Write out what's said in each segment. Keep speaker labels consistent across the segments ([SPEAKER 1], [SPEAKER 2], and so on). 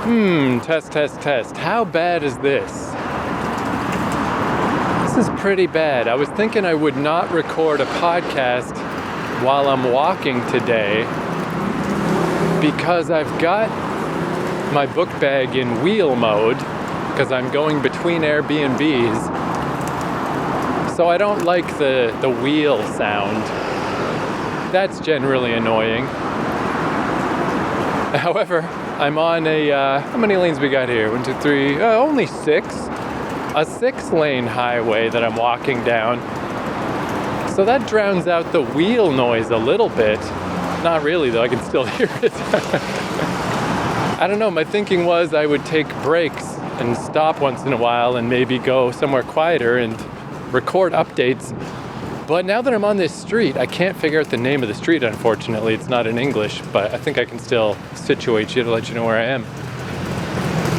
[SPEAKER 1] Test. How bad is this? This is pretty bad. I was thinking I would not record a podcast while I'm walking today because I've got my book bag in wheel mode because I'm going between Airbnbs. So I don't like the wheel sound. That's generally annoying. However, I'm on how many lanes we got here? 1, 2, 3, only 6. A 6-lane highway that I'm walking down. So that drowns out the wheel noise a little bit. Not really though, I can still hear it. I don't know, my thinking was I would take breaks and stop once in a while and maybe go somewhere quieter and record updates. But now that I'm on this street, I can't figure out the name of the street, unfortunately. It's not in English, but I think I can still situate you to let you know where I am.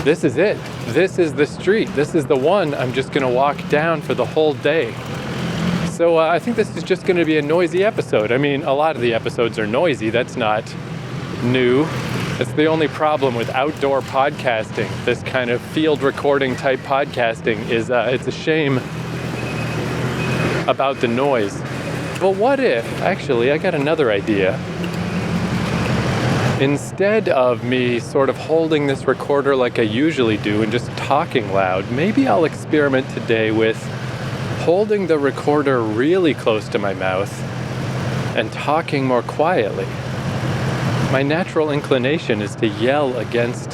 [SPEAKER 1] This is it. This is the street. This is the one I'm just going to walk down for the whole day. So I think this is just going to be a noisy episode. I mean, a lot of the episodes are noisy. That's not new. That's the only problem with outdoor podcasting. This kind of field recording type podcasting is it's a shame about the noise. But what if, actually, I got another idea. Instead of me sort of holding this recorder like I usually do and just talking loud, maybe I'll experiment today with holding the recorder really close to my mouth and talking more quietly. My natural inclination is to yell against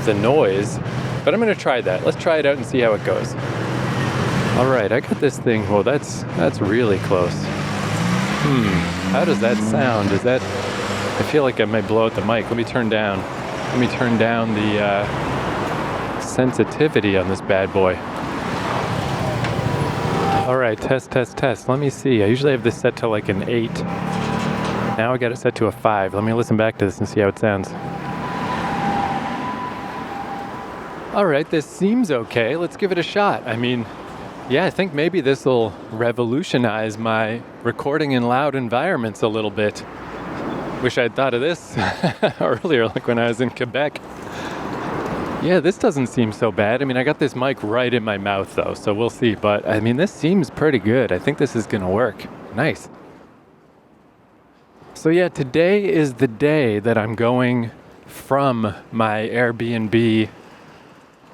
[SPEAKER 1] the noise, but I'm going to try that. Let's try it out and see how it goes. All right, I got this thing. Well, that's really close. How does that sound? I feel like I might blow out the mic. Let me turn down the sensitivity on this bad boy. All right, test. Let me see. I usually have this set to like an 8. Now I got it set to a 5. Let me listen back to this and see how it sounds. All right, this seems okay. Let's give it a shot. I mean, yeah, I think maybe this will revolutionize my recording in loud environments a little bit. Wish I'd thought of this earlier, like when I was in Quebec. Yeah, this doesn't seem so bad. I mean, I got this mic right in my mouth, though, so we'll see. But, I mean, this seems pretty good. I think this is going to work. Nice. So, yeah, today is the day that I'm going from my Airbnb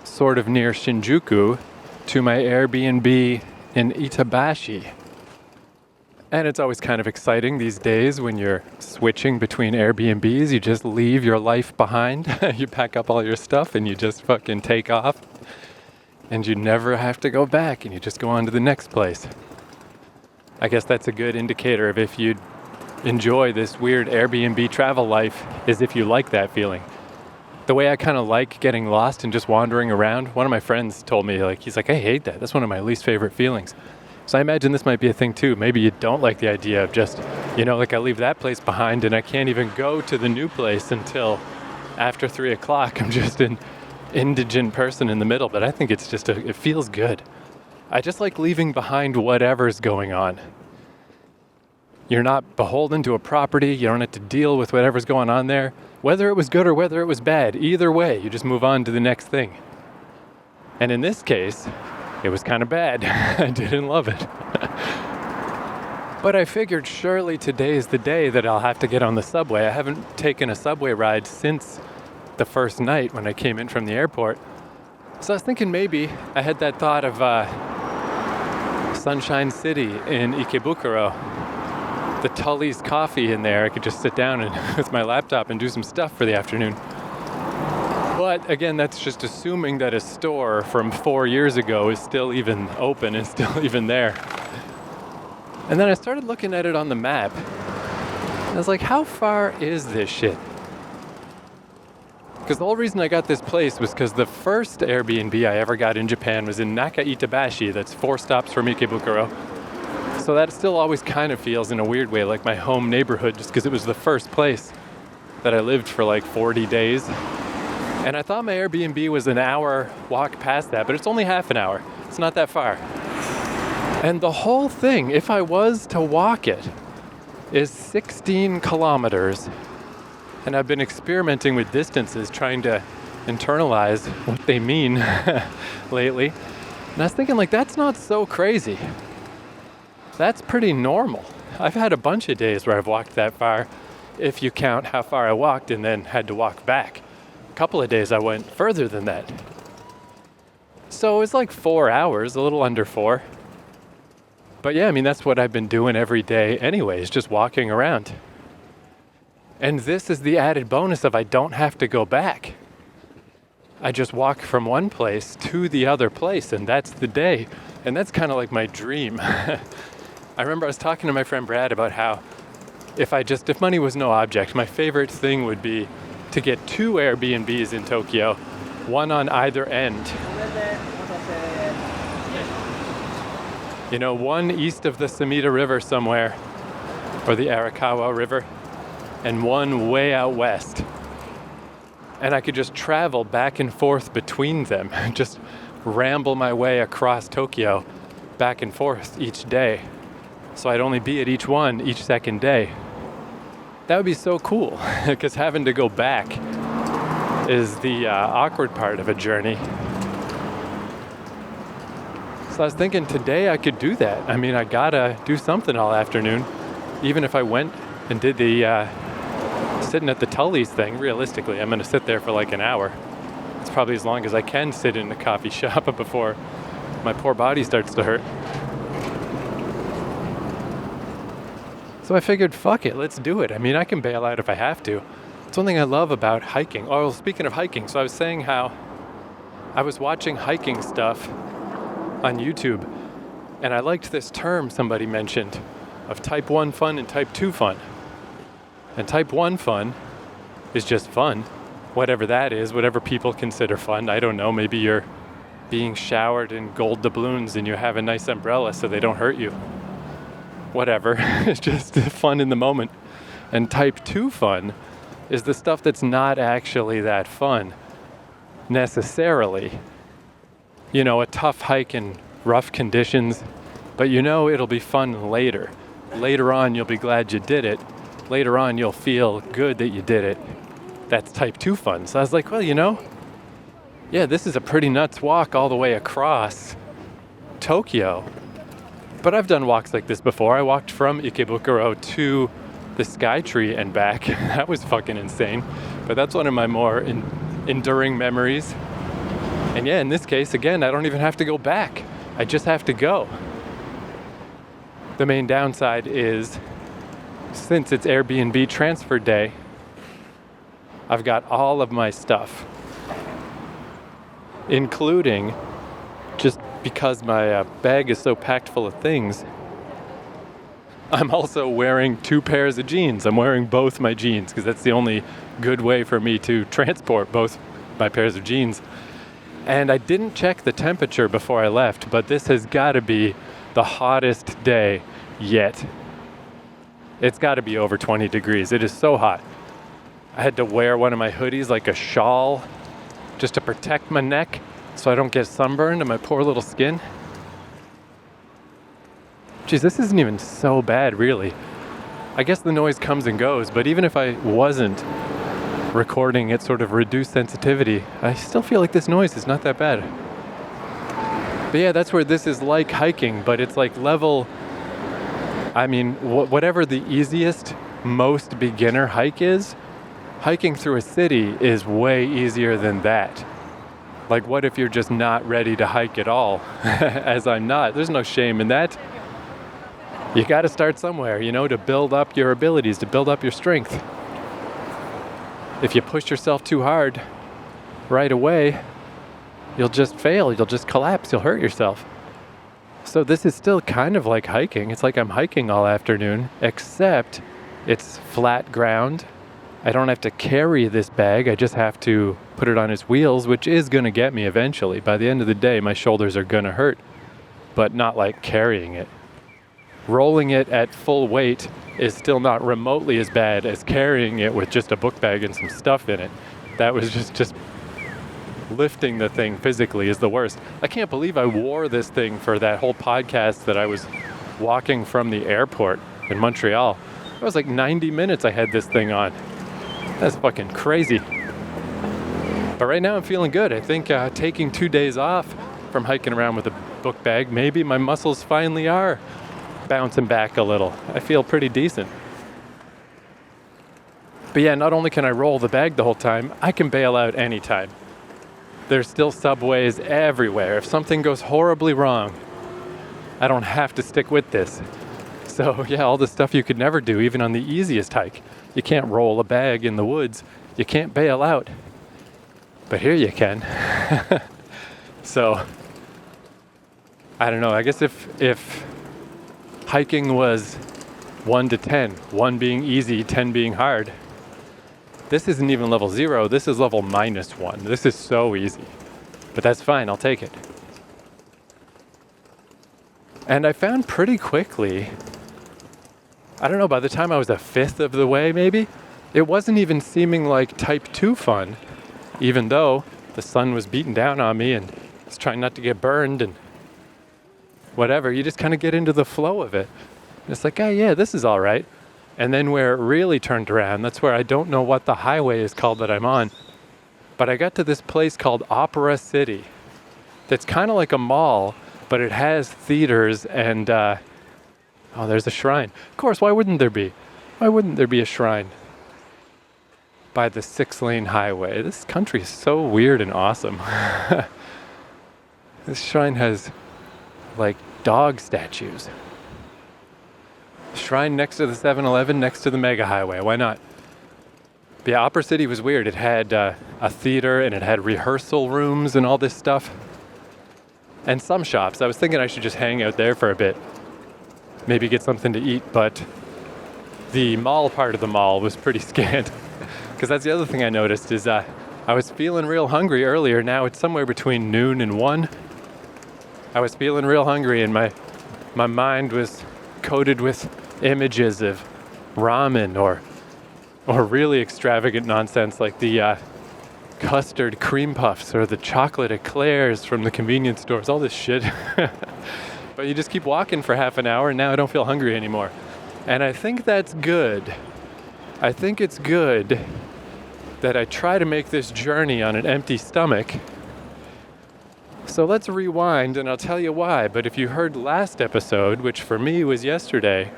[SPEAKER 1] sort of near Shinjuku to my Airbnb in Itabashi. And it's always kind of exciting these days when you're switching between Airbnbs. You just leave your life behind. You pack up all your stuff and you just fucking take off. And you never have to go back and you just go on to the next place. I guess that's a good indicator of if you enjoy this weird Airbnb travel life, is if you like that feeling. The way I kind of like getting lost and just wandering around. One of my friends told me, he's like, I hate that. That's one of my least favorite feelings. So I imagine this might be a thing too. Maybe you don't like the idea of just, I leave that place behind and I can't even go to the new place until after 3 o'clock. I'm just an indigent person in the middle, but I think it's just it feels good. I just like leaving behind whatever's going on. You're not beholden to a property. You don't have to deal with whatever's going on there. Whether it was good or whether it was bad, either way, you just move on to the next thing. And in this case, it was kind of bad. I didn't love it. But I figured surely today is the day that I'll have to get on the subway. I haven't taken a subway ride since the first night when I came in from the airport. So I was thinking maybe I had that thought of Sunshine City in Ikebukuro. The Tully's coffee in there. I could just sit down and with my laptop and do some stuff for the afternoon. But again, that's just assuming that a store from 4 years ago is still even open and still even there. And then I started looking at it on the map. I was like, how far is this shit? Because the whole reason I got this place was because the first Airbnb I ever got in Japan was in Naka Itabashi. That's 4 stops from Ikebukuro. So that still always kind of feels in a weird way like my home neighborhood, just because it was the first place that I lived for like 40 days. And I thought my Airbnb was an hour walk past that, but it's only half an hour. It's not that far. And the whole thing, if I was to walk it, is 16 kilometers. And I've been experimenting with distances, trying to internalize what they mean lately. And I was thinking, like, that's not so crazy. That's pretty normal. I've had a bunch of days where I've walked that far, if you count how far I walked and then had to walk back. A couple of days I went further than that. So it's like 4 hours, a little under 4. But yeah, I mean, that's what I've been doing every day anyways, just walking around. And this is the added bonus of I don't have to go back. I just walk from one place to the other place, and that's the day. And that's kind of like my dream. I remember I was talking to my friend Brad about how if money was no object, my favorite thing would be to get 2 Airbnbs in Tokyo, one on either end. You know, one east of the Sumida River somewhere, or the Arakawa River, and one way out west. And I could just travel back and forth between them, just ramble my way across Tokyo back and forth each day. So I'd only be at each one each second day. That would be so cool, because having to go back is the awkward part of a journey. So I was thinking today I could do that. I mean, I gotta do something all afternoon. Even if I went and did the sitting at the Tully's thing, realistically, I'm gonna sit there for like an hour. It's probably as long as I can sit in a coffee shop before my poor body starts to hurt. So I figured, fuck it, let's do it. I mean, I can bail out if I have to. It's one thing I love about hiking. Oh, speaking of hiking, so I was saying how I was watching hiking stuff on YouTube, and I liked this term somebody mentioned of type 1 fun and type 2 fun. And type 1 fun is just fun, whatever that is, whatever people consider fun. I don't know, maybe you're being showered in gold doubloons and you have a nice umbrella so they don't hurt you. Whatever, it's just fun in the moment. And type 2 fun is the stuff that's not actually that fun, necessarily. You know, a tough hike in rough conditions, but you know it'll be fun later. Later on, you'll be glad you did it. Later on, you'll feel good that you did it. That's type 2 fun. So I was like, well, you know, yeah, this is a pretty nuts walk all the way across Tokyo. But I've done walks like this before. I walked from Ikebukuro to the Skytree and back. That was fucking insane. But that's one of my more enduring memories. And yeah, in this case, again, I don't even have to go back. I just have to go. The main downside is, since it's Airbnb transfer day, I've got all of my stuff, including, just because my bag is so packed full of things, I'm also wearing 2 pairs of jeans. I'm wearing both my jeans because that's the only good way for me to transport both my pairs of jeans. And I didn't check the temperature before I left, but this has got to be the hottest day yet. It's got to be over 20 degrees. It is so hot. I had to wear one of my hoodies, like a shawl, just to protect my neck so I don't get sunburned in my poor little skin. Geez, this isn't even so bad, really. I guess the noise comes and goes, but even if I wasn't recording at sort of reduced sensitivity, I still feel like this noise is not that bad. But yeah, that's where this is like hiking, but it's like level, I mean, whatever the easiest, most beginner hike is, hiking through a city is way easier than that. Like, what if you're just not ready to hike at all? As I'm not. There's no shame in that. You got to start somewhere, you know, to build up your abilities, to build up your strength. If you push yourself too hard right away, you'll just fail. You'll just collapse. You'll hurt yourself. So this is still kind of like hiking. It's like I'm hiking all afternoon, except it's flat ground. I don't have to carry this bag. I just have to put it on its wheels, which is going to get me eventually. By the end of the day, my shoulders are going to hurt, but not like carrying it. Rolling it at full weight is still not remotely as bad as carrying it with just a book bag and some stuff in it. That was just lifting the thing physically is the worst. I can't believe I wore this thing for that whole podcast that I was walking from the airport in Montreal. It was like 90 minutes I had this thing on. That's fucking crazy. But right now I'm feeling good. I think taking 2 days off from hiking around with a book bag, maybe my muscles finally are bouncing back a little. I feel pretty decent. But yeah, not only can I roll the bag the whole time, I can bail out anytime. There's still subways everywhere. If something goes horribly wrong, I don't have to stick with this. So yeah, all the stuff you could never do, even on the easiest hike. You can't roll a bag in the woods. You can't bail out. But here you can. So, I don't know, I guess if hiking was 1 to 10, 1 being easy, 10 being hard, this isn't even level 0, this is level -1. This is so easy. But that's fine, I'll take it. And I found pretty quickly, I don't know, by the time I was a fifth of the way maybe, it wasn't even seeming like type 2 fun, even though the sun was beating down on me and I was trying not to get burned and whatever. You just kind of get into the flow of it. And it's like, oh yeah, this is all right. And then where it really turned around, that's where I don't know what the highway is called that I'm on, but I got to this place called Opera City. That's kind of like a mall, but it has theaters and, oh, there's a shrine. Of course, why wouldn't there be? Why wouldn't there be a shrine by the 6-lane highway? This country is so weird and awesome. This shrine has, like, dog statues. Shrine next to the 7-Eleven, next to the mega highway. Why not? But yeah, Opera City was weird. It had a theater and it had rehearsal rooms and all this stuff. And some shops. I was thinking I should just hang out there for a bit. Maybe get something to eat, but the mall part of the mall was pretty scant. Because that's the other thing I noticed is I was feeling real hungry earlier. Now it's somewhere between noon and 1. I was feeling real hungry and my mind was coated with images of ramen or really extravagant nonsense like the custard cream puffs or the chocolate eclairs from the convenience stores, all this shit. But you just keep walking for half an hour and now I don't feel hungry anymore. And I think that's good. I think it's good that I try to make this journey on an empty stomach. So let's rewind and I'll tell you why. But if you heard last episode, which for me was yesterday,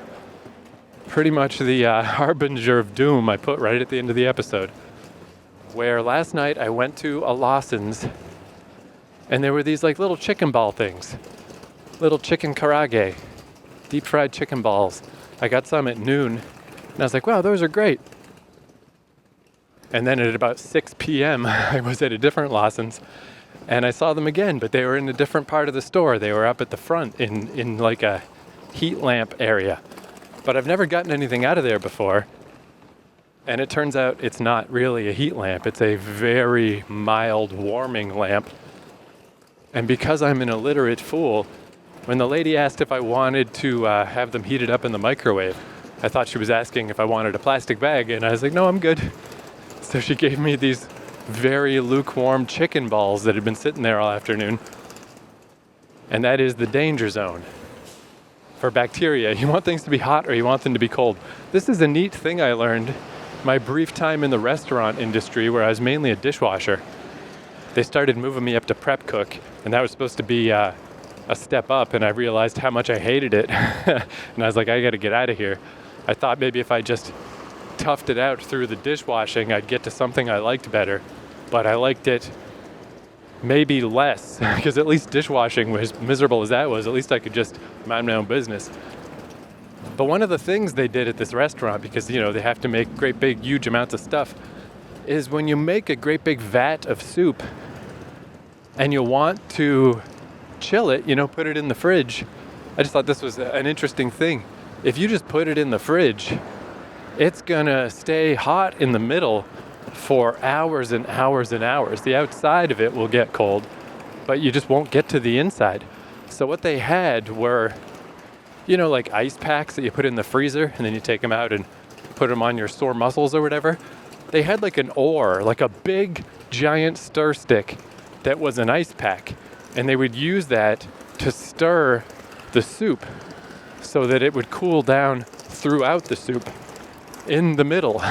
[SPEAKER 1] pretty much the harbinger of doom I put right at the end of the episode, where last night I went to a Lawson's and there were these like little chicken ball things, little chicken karage, deep fried chicken balls. I got some at noon and I was like, wow, those are great. And then at about 6 p.m. I was at a different Lawson's and I saw them again, but they were in a different part of the store. They were up at the front in like a heat lamp area. But I've never gotten anything out of there before. And it turns out it's not really a heat lamp. It's a very mild warming lamp. And because I'm an illiterate fool, when the lady asked if I wanted to have them heated up in the microwave, I thought she was asking if I wanted a plastic bag. And I was like, no, I'm good. So she gave me these very lukewarm chicken balls that had been sitting there all afternoon. And that is the danger zone for bacteria. You want things to be hot or you want them to be cold. This is a neat thing I learned my brief time in the restaurant industry where I was mainly a dishwasher. They started moving me up to prep cook, and that was supposed to be a step up, and I realized how much I hated it. And I was like, I gotta get out of here. I thought maybe if I just toughed it out through the dishwashing, I'd get to something I liked better. But I liked it maybe less, because at least dishwashing, as miserable as that was, at least I could just mind my own business. But one of the things they did at this restaurant, because, you know, they have to make great big, huge amounts of stuff, is when you make a great big vat of soup and you want to chill it, you know, put it in the fridge. I just thought this was an interesting thing. If you just put it in the fridge, it's gonna stay hot in the middle for hours and hours and hours. The outside of it will get cold, but you just won't get to the inside. So what they had were, you know, like ice packs that you put in the freezer and then you take them out and put them on your sore muscles or whatever. They had like an oar, like a big giant stir stick that was an ice pack. And they would use that to stir the soup so that it would cool down throughout the soup in the middle.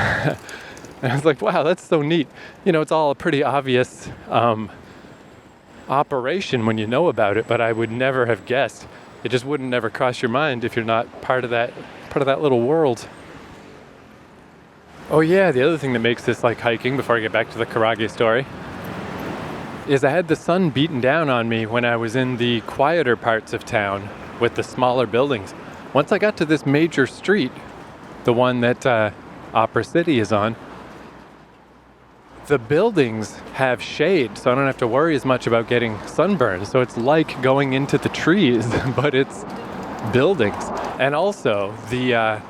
[SPEAKER 1] And I was like, wow, that's so neat. It's all a pretty obvious operation when you know about it, but I would never have guessed. It just wouldn't never cross your mind if you're not part of that little world. Oh yeah, the other thing that makes this like hiking, before I get back to the karage story, is I had the sun beaten down on me when I was in the quieter parts of town with the smaller buildings. Once I got to this major street, the one that Opera City is on, the buildings have shade, so I don't have to worry as much about getting sunburned. So it's like going into the trees, but it's buildings. And also, the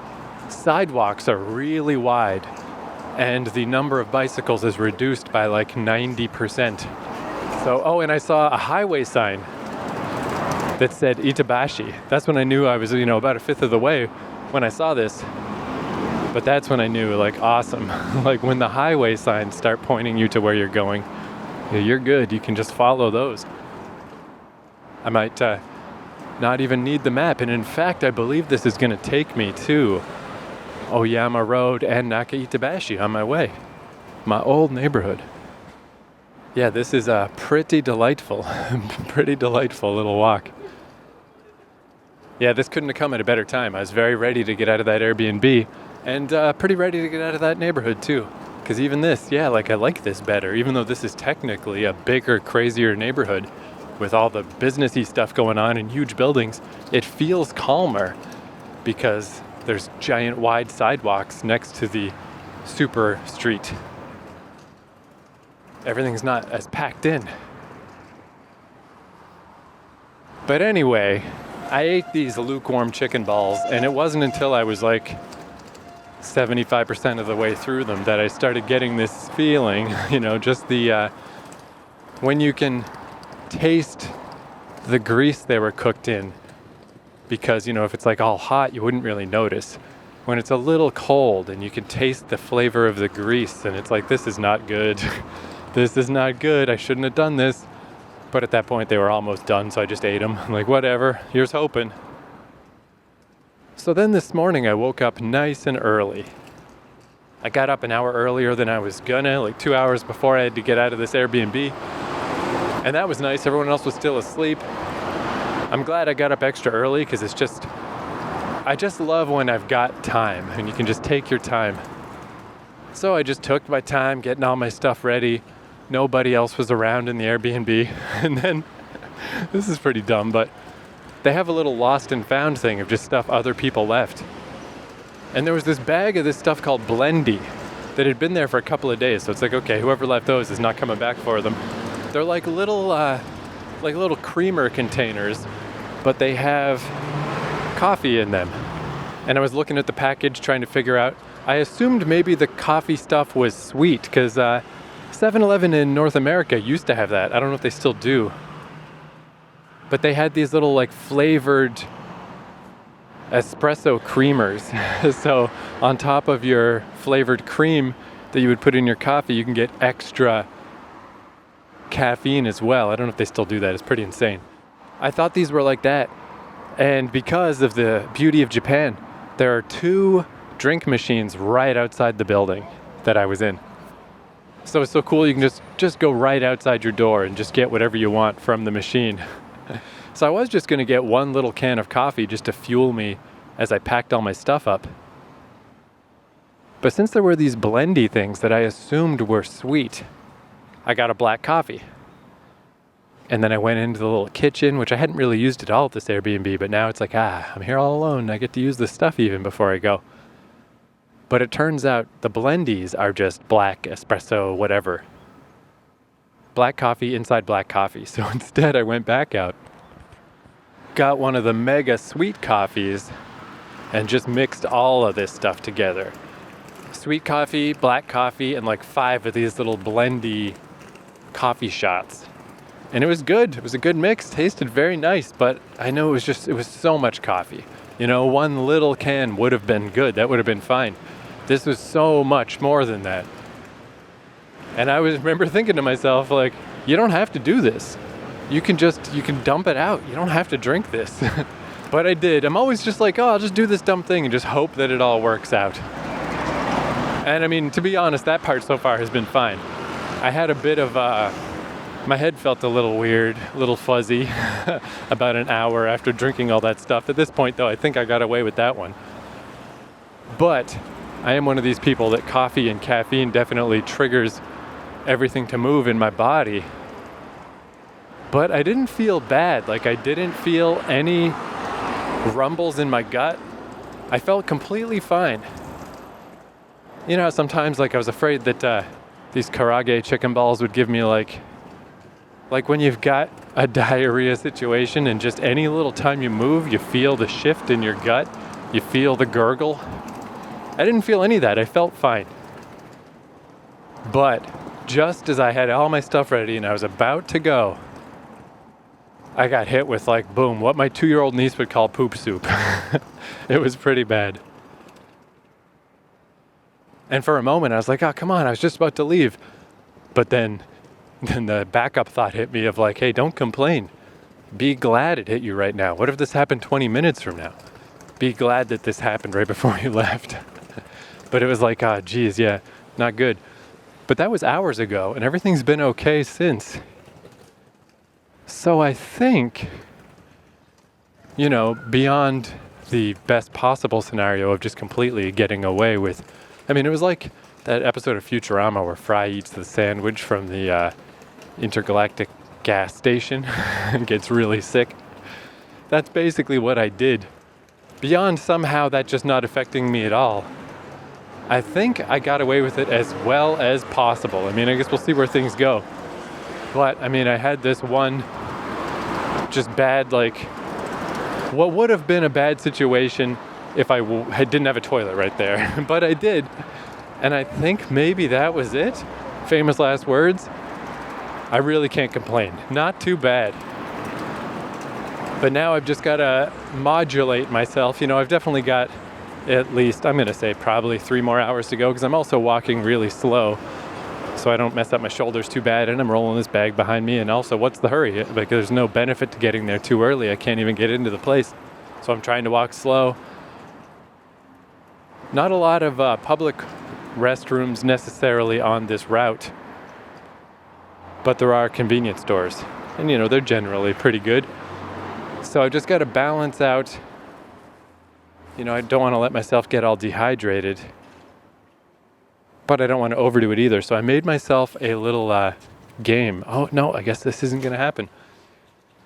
[SPEAKER 1] sidewalks are really wide, and the number of bicycles is reduced by like 90%. So, and I saw a highway sign that said Itabashi. That's when I knew I was, about a fifth of the way when I saw this. But that's when I knew, like, awesome. Like, when the highway signs start pointing you to where you're going, you're good. You can just follow those. I might not even need the map. And in fact, I believe this is going to take me to Oyama Road and Naka Itabashi on my way. My old neighborhood. Yeah, this is a pretty delightful little walk. Yeah, this couldn't have come at a better time. I was very ready to get out of that Airbnb. And pretty ready to get out of that neighborhood too. Because even this, I like this better. Even though this is technically a bigger, crazier neighborhood with all the businessy stuff going on and huge buildings, it feels calmer because there's giant wide sidewalks next to the super street. Everything's not as packed in. But anyway, I ate these lukewarm chicken balls, and it wasn't until I was like 75% of the way through them that I started getting this feeling, just the, when you can taste the grease they were cooked in, because, if it's like all hot, you wouldn't really notice. When it's a little cold and you can taste the flavor of the grease, and it's like, this is not good. This is not good. I shouldn't have done this. But at that point, they were almost done, so I just ate them. I'm like, whatever, here's hoping. So then this morning I woke up nice and early. I got up an hour earlier than I was gonna, like 2 hours before I had to get out of this Airbnb. And that was nice, everyone else was still asleep. I'm glad I got up extra early because I just love when I've got time and you can just take your time. So I just took my time getting all my stuff ready. Nobody else was around in the Airbnb. And then, this is pretty dumb, but they have a little lost and found thing of just stuff other people left. And there was this bag of this stuff called Blendy that had been there for a couple of days. So it's like, okay, whoever left those is not coming back for them. They're like little creamer containers, but they have coffee in them. And I was looking at the package trying to figure out, I assumed maybe the coffee stuff was sweet because 7-Eleven in North America used to have that. I don't know if they still do. But they had these little like flavored espresso creamers. So on top of your flavored cream that you would put in your coffee, you can get extra caffeine as well. I don't know if they still do that. It's pretty insane. I thought these were like that. And because of the beauty of Japan, there are 2 drink machines right outside the building that I was in. So it's so cool, you can just go right outside your door and just get whatever you want from the machine. So I was just going to get one little can of coffee just to fuel me as I packed all my stuff up. But since there were these blendy things that I assumed were sweet, I got a black coffee. And then I went into the little kitchen, which I hadn't really used at all at this Airbnb, but now it's like, I'm here all alone. I get to use this stuff even before I go. But it turns out the blendies are just black espresso, whatever. Black coffee inside black coffee. So instead I went back out, got one of the mega sweet coffees, and just mixed all of this stuff together. Sweet coffee, black coffee, and like 5 of these little blendy coffee shots. And it was good. It was a good mix. Tasted very nice, but I know it was so much coffee. One little can would have been good. That would have been fine. This was so much more than that. And I remember thinking to myself, like, you don't have to do this. You can dump it out. You don't have to drink this. But I did. I'm always just like, I'll just do this dumb thing and just hope that it all works out. And I mean, to be honest, that part so far has been fine. I had a bit of, my head felt a little weird, a little fuzzy about an hour after drinking all that stuff. At this point, though, I think I got away with that one. But I am one of these people that coffee and caffeine definitely triggers everything to move in my body. But I didn't feel bad. Like, I didn't feel any rumbles in my gut. I felt completely fine. You know, sometimes like I was afraid that these karage chicken balls would give me like when you've got a diarrhea situation and just any little time you move, you feel the shift in your gut, you feel the gurgle. I didn't feel any of that. I felt fine. But just as I had all my stuff ready and I was about to go, I got hit with like, boom, what my 2-year-old niece would call poop soup. It was pretty bad. And for a moment, I was like, oh, come on, I was just about to leave. But then the backup thought hit me of like, hey, don't complain. Be glad it hit you right now. What if this happened 20 minutes from now? Be glad that this happened right before you left. But it was like, geez, yeah, not good. But that was hours ago, and everything's been okay since. So I think, beyond the best possible scenario of just completely getting away with, it was like that episode of Futurama where Fry eats the sandwich from the intergalactic gas station and gets really sick. That's basically what I did. Beyond somehow that just not affecting me at all, I think I got away with it as well as possible. I guess we'll see where things go. But, I had this one just bad, what would have been a bad situation if I didn't have a toilet right there. But I did. And I think maybe that was it. Famous last words. I really can't complain. Not too bad. But now I've just got to modulate myself. I've definitely got at least, I'm going to say probably 3 more hours to go because I'm also walking really slow so I don't mess up my shoulders too bad, and I'm rolling this bag behind me. And also, what's the hurry? Like, there's no benefit to getting there too early. I can't even get into the place. So I'm trying to walk slow. Not a lot of public restrooms necessarily on this route, but there are convenience stores, and they're generally pretty good. So I've just got to balance out, I don't want to let myself get all dehydrated, but I don't want to overdo it either. So I made myself a little game. Oh no, I guess this isn't going to happen.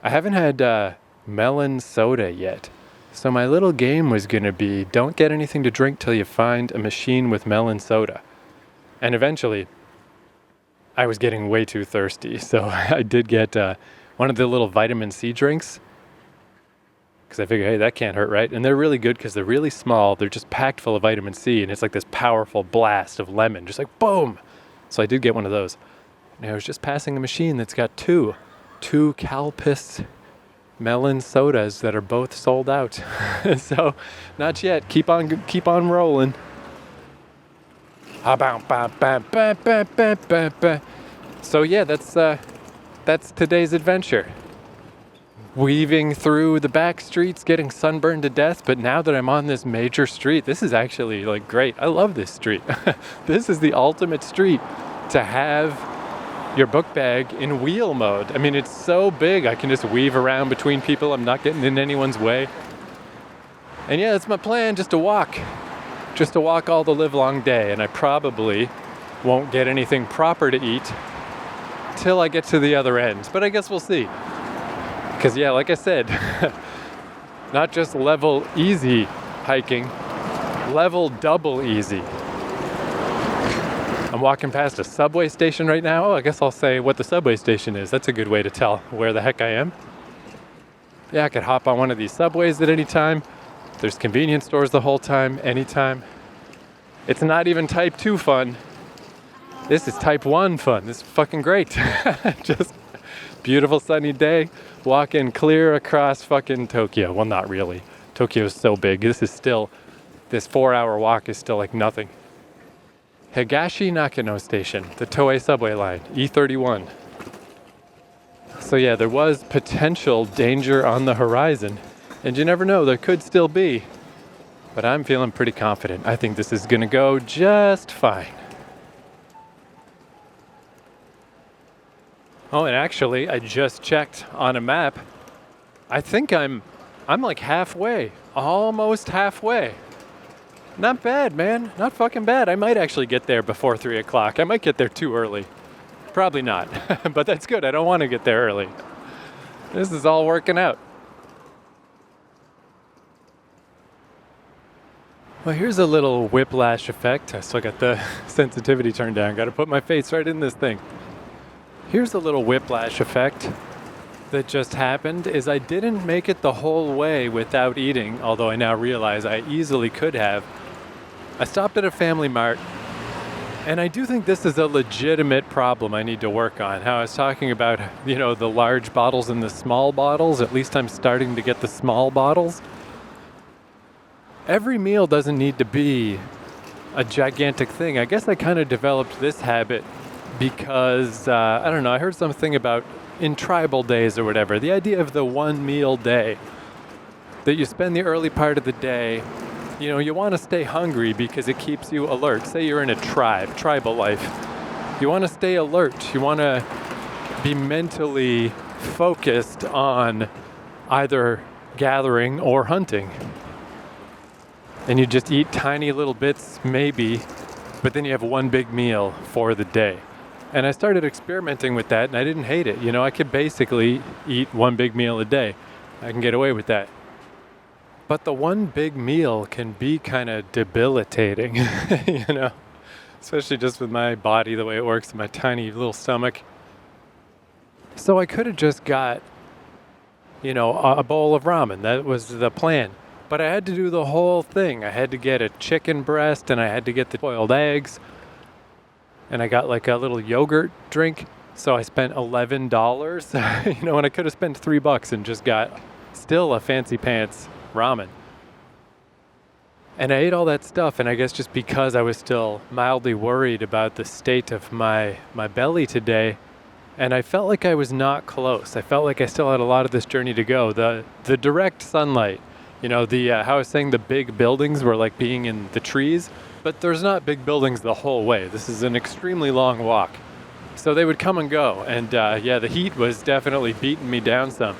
[SPEAKER 1] I haven't had melon soda yet. So my little game was going to be, don't get anything to drink till you find a machine with melon soda. And eventually, I was getting way too thirsty. So I did get one of the little vitamin C drinks. Because I figured, hey, that can't hurt, right? And they're really good because they're really small. They're just packed full of vitamin C. And it's like this powerful blast of lemon. Just like, boom! So I did get one of those. And I was just passing a machine that's got two Calpis melon sodas that are both sold out. So, not yet. Keep on rolling. So yeah, that's today's adventure. Weaving through the back streets, getting sunburned to death, but now that I'm on this major street, this is actually great. I love this street. This is the ultimate street to have your book bag in wheel mode. It's so big, I can just weave around between people. I'm not getting in anyone's way. And yeah, that's my plan, just to walk all the livelong day. And I probably won't get anything proper to eat till I get to the other end. But I guess we'll see. Because yeah, like I said, not just level easy hiking, level double easy. I'm walking past a subway station right now. Oh, I guess I'll say what the subway station is. That's a good way to tell where the heck I am. Yeah, I could hop on one of these subways at any time. There's convenience stores the whole time, anytime. It's not even type 2 fun. This is type 1 fun. This is fucking great. Just beautiful sunny day, walking clear across fucking Tokyo. Well, not really. Tokyo is so big. This 4-hour walk is still like nothing. Higashi Nakano Station, the Toei subway line, E31. So yeah, there was potential danger on the horizon, and you never know, there could still be. but I'm feeling pretty confident. I think this is going to go just fine. Oh, and actually, I just checked on a map. I think I'm like halfway, almost halfway. Not bad, man. Not fucking bad. I might actually get there before 3 o'clock. I might get there too early. Probably not, but that's good. I don't want to get there early. This is all working out. Well, here's a little whiplash effect. I still got the sensitivity turned down. Got to put my face right in this thing. Here's a little whiplash effect that just happened is I didn't make it the whole way without eating, although I now realize I easily could have. I stopped at a Family Mart, and I do think this is a legitimate problem I need to work on. How I was talking about, the large bottles and the small bottles. At least I'm starting to get the small bottles. Every meal doesn't need to be a gigantic thing. I guess I kind of developed this habit because, I don't know, I heard something about in tribal days or whatever, the idea of the one meal day, that you spend the early part of the day, you want to stay hungry because it keeps you alert. Say you're in a tribal life. You want to stay alert. You want to be mentally focused on either gathering or hunting. And you just eat tiny little bits, maybe, but then you have one big meal for the day. And I started experimenting with that, and I didn't hate it. I could basically eat one big meal a day. I can get away with that. But the one big meal can be kind of debilitating, especially just with my body, the way it works, my tiny little stomach. So I could have just got, a bowl of ramen. That was the plan. But I had to do the whole thing. I had to get a chicken breast, and I had to get the boiled eggs. And I got like a little yogurt drink. So I spent $11, and I could have spent $3 and just got still a fancy pants ramen. And I ate all that stuff, and I guess just because I was still mildly worried about the state of my belly today, and I felt like I was not close. I felt like I still had a lot of this journey to go. The direct sunlight, how I was saying the big buildings were like being in the trees, but there's not big buildings the whole way. This is an extremely long walk. So they would come and go, and the heat was definitely beating me down some.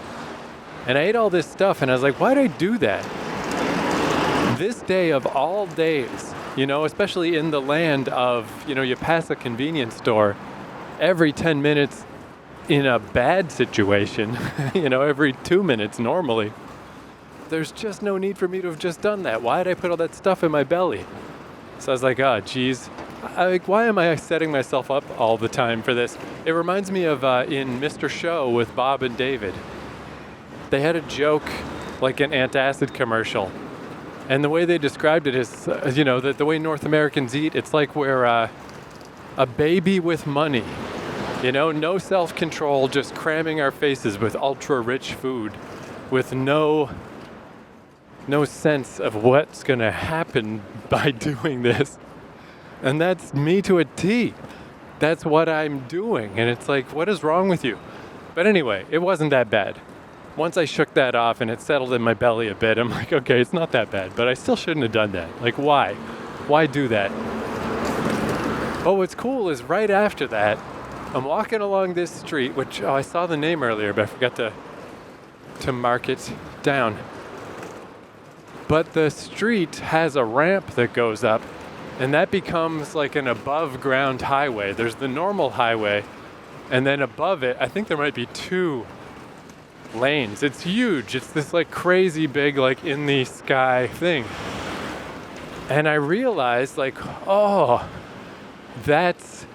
[SPEAKER 1] And I ate all this stuff, and I was like, why did I do that? This day of all days, especially in the land of, you pass a convenience store every 10 minutes in a bad situation, every 2 minutes normally. There's just no need for me to have just done that. Why did I put all that stuff in my belly? So I was like, oh, geez. Why am I setting myself up all the time for this? It reminds me of in Mr. Show with Bob and David. They had a joke like an antacid commercial. And the way they described it is, that the way North Americans eat, it's like we're a baby with money. No self-control, just cramming our faces with ultra-rich food with no sense of what's going to happen by doing this. And that's me to a T. That's what I'm doing. And it's like, what is wrong with you? But anyway, it wasn't that bad. Once I shook that off and it settled in my belly a bit, I'm like, okay, it's not that bad, but I still shouldn't have done that. Like, why? Why do that? But what's cool is right after that, I'm walking along this street, which, I saw the name earlier, but I forgot to mark it down. But the street has a ramp that goes up, and that becomes like an above-ground highway. There's the normal highway, and then above it, I think there might be 2 lanes. It's huge. It's this like crazy big, like in the sky thing. And I realized like, oh, that's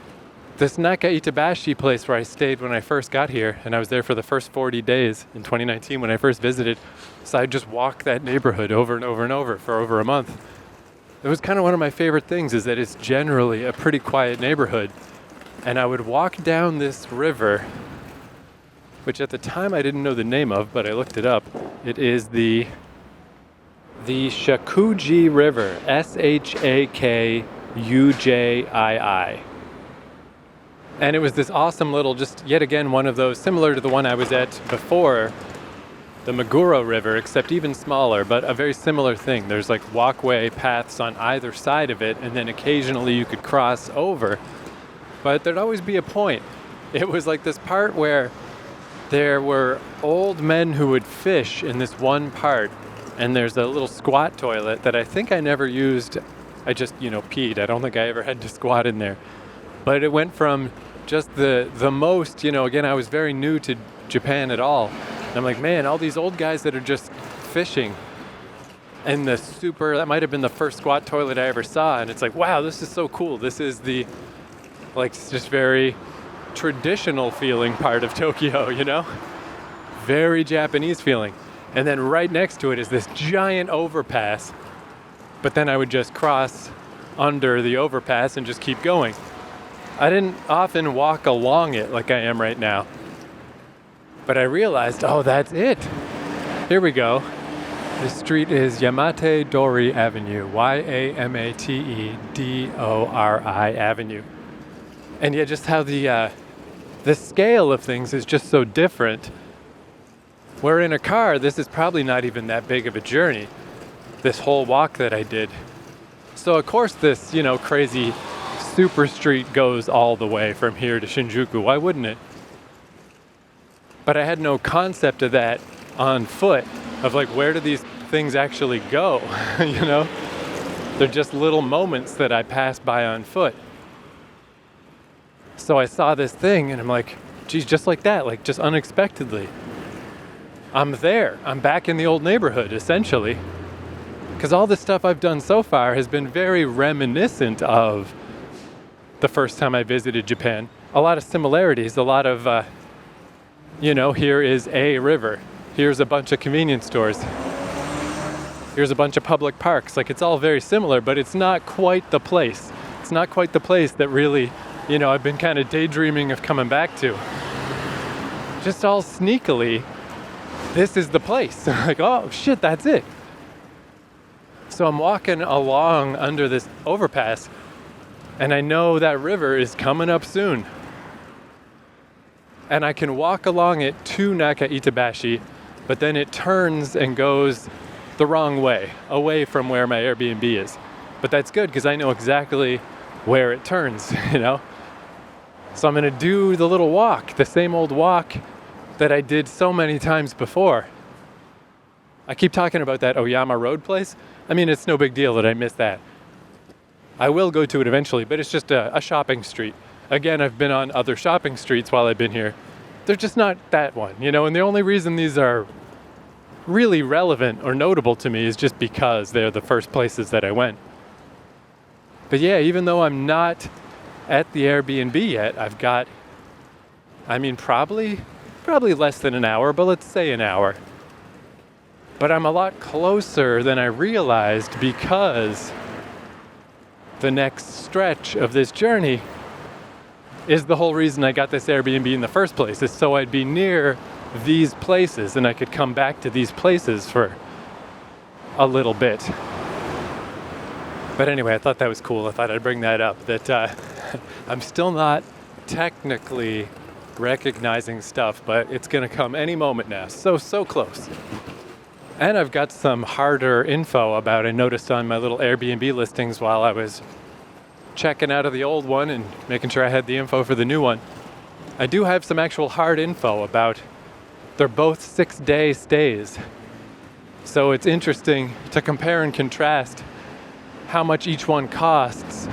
[SPEAKER 1] this Naka Itabashi place where I stayed when I first got here. And I was there for the first 40 days in 2019 when I first visited. So I just walked that neighborhood over and over and over for over a month. It was kind of one of my favorite things is that it's generally a pretty quiet neighborhood. And I would walk down this river, which at the time I didn't know the name of, but I looked it up. It is the Shakuji River, Shakuujii. And it was this awesome little, just yet again, one of those, similar to the one I was at before, the Meguro River, except even smaller, but a very similar thing. There's like walkway paths on either side of it, and then occasionally you could cross over, but there'd always be a point. It was like this part where there were old men who would fish in this one part, and there's a little squat toilet that I think I never used. I just, peed. I don't think I ever had to squat in there. But it went from just the most, again, I was very new to Japan at all. And I'm like, man, all these old guys that are just fishing. And that might have been the first squat toilet I ever saw. And it's like, wow, this is so cool. This is the, just very traditional feeling part of Tokyo, Very Japanese feeling. And then right next to it is this giant overpass. But then I would just cross under the overpass and just keep going. I didn't often walk along it like I am right now. But I realized, oh, that's it. Here we go. This street is Yamate Dori Avenue, Yamatedori Avenue. And yeah, just how the scale of things is just so different. Where in a car, this is probably not even that big of a journey, this whole walk that I did. So of course this, crazy super street goes all the way from here to Shinjuku. Why wouldn't it? But I had no concept of that on foot, of where do these things actually go, They're just little moments that I pass by on foot. So I saw this thing and I'm like, geez, just like that, just unexpectedly. I'm there. I'm back in the old neighborhood, essentially. Because all the stuff I've done so far has been very reminiscent of the first time I visited Japan. A lot of similarities, a lot of, here is a river. Here's a bunch of convenience stores. Here's a bunch of public parks. It's all very similar, but it's not quite the place. It's not quite the place that really, I've been kind of daydreaming of coming back to. Just all sneakily, this is the place. Oh shit, that's it. So I'm walking along under this overpass, and I know that river is coming up soon. And I can walk along it to Naka Itabashi, but then it turns and goes the wrong way, away from where my Airbnb is. But that's good because I know exactly where it turns, So I'm going to do the little walk, the same old walk that I did so many times before. I keep talking about that Oyama Road place. I mean, it's no big deal that I missed that. I will go to it eventually, but it's just a shopping street. Again, I've been on other shopping streets while I've been here. They're just not that one, and the only reason these are really relevant or notable to me is just because they're the first places that I went. But yeah, even though I'm not at the Airbnb yet, I've got, probably less than an hour, but let's say an hour. But I'm a lot closer than I realized because the next stretch of this journey is the whole reason I got this Airbnb in the first place, is so I'd be near these places and I could come back to these places for a little bit. But anyway, I thought that was cool. I thought I'd bring that up, that I'm still not technically recognizing stuff, but it's going to come any moment now. So close. And I've got some harder info about I noticed on my little Airbnb listings while I was checking out of the old one and making sure I had the info for the new one. I do have some actual hard info about, they're both 6-day stays. So it's interesting to compare and contrast how much each one costs,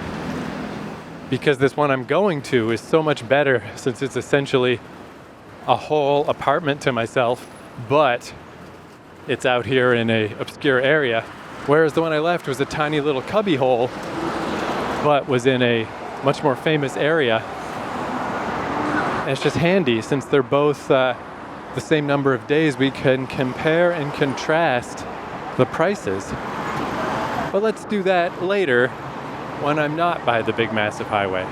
[SPEAKER 1] because this one I'm going to is so much better since it's essentially a whole apartment to myself, but it's out here in a obscure area, whereas the one I left was a tiny little cubby hole, but was in a much more famous area. And it's just handy, since they're both the same number of days, we can compare and contrast the prices. But let's do that later when I'm not by the big massive highway.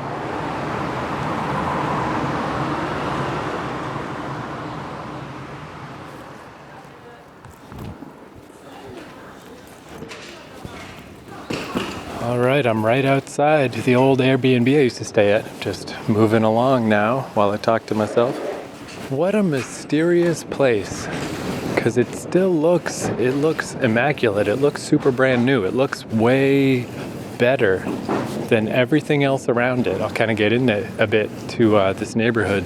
[SPEAKER 1] All right, I'm right outside the old Airbnb I used to stay at. Just moving along now while I talk to myself. What a mysterious place. because it looks immaculate. It looks super brand new. It looks way better than everything else around it. I'll kind of get into a bit to this neighborhood.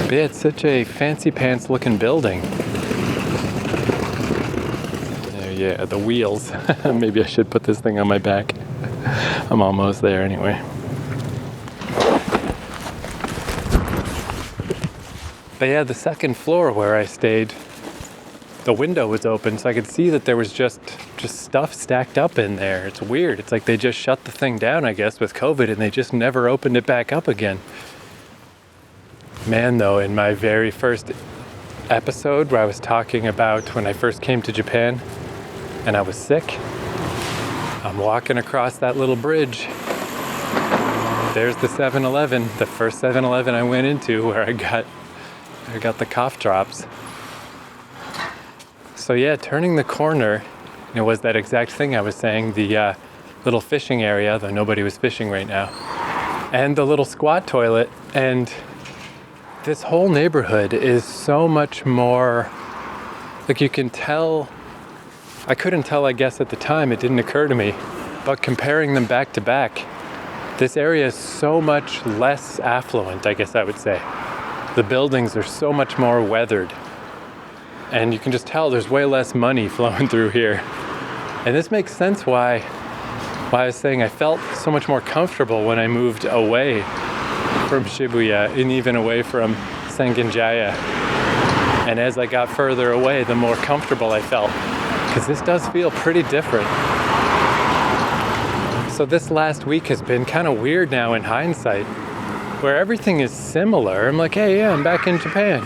[SPEAKER 1] But yeah, it's such a fancy pants looking building. Yeah, the wheels. Maybe I should put this thing on my back. I'm almost there anyway. But yeah, the second floor where I stayed, the window was open, so I could see that there was just stuff stacked up in there. It's weird. It's like they just shut the thing down, I guess, with COVID, and they just never opened it back up again. Man, though, in my very first episode where I was talking about when I first came to Japan and I was sick, I'm walking across that little bridge. There's the 7-Eleven, the first 7-Eleven I went into where I got the cough drops. So yeah, turning the corner, it was that exact thing I was saying, the little fishing area, though nobody was fishing right now, and the little squat toilet, and this whole neighborhood is so much more, like you can tell, I couldn't tell I guess at the time, it didn't occur to me, but comparing them back to back, this area is so much less affluent, I guess I would say. The buildings are so much more weathered. And you can just tell there's way less money flowing through here. And this makes sense why I was saying I felt so much more comfortable when I moved away from Shibuya and even away from Sengenjaya. And as I got further away, the more comfortable I felt. Because this does feel pretty different. So this last week has been kind of weird now in hindsight, where everything is similar. I'm like, hey, yeah, I'm back in Japan.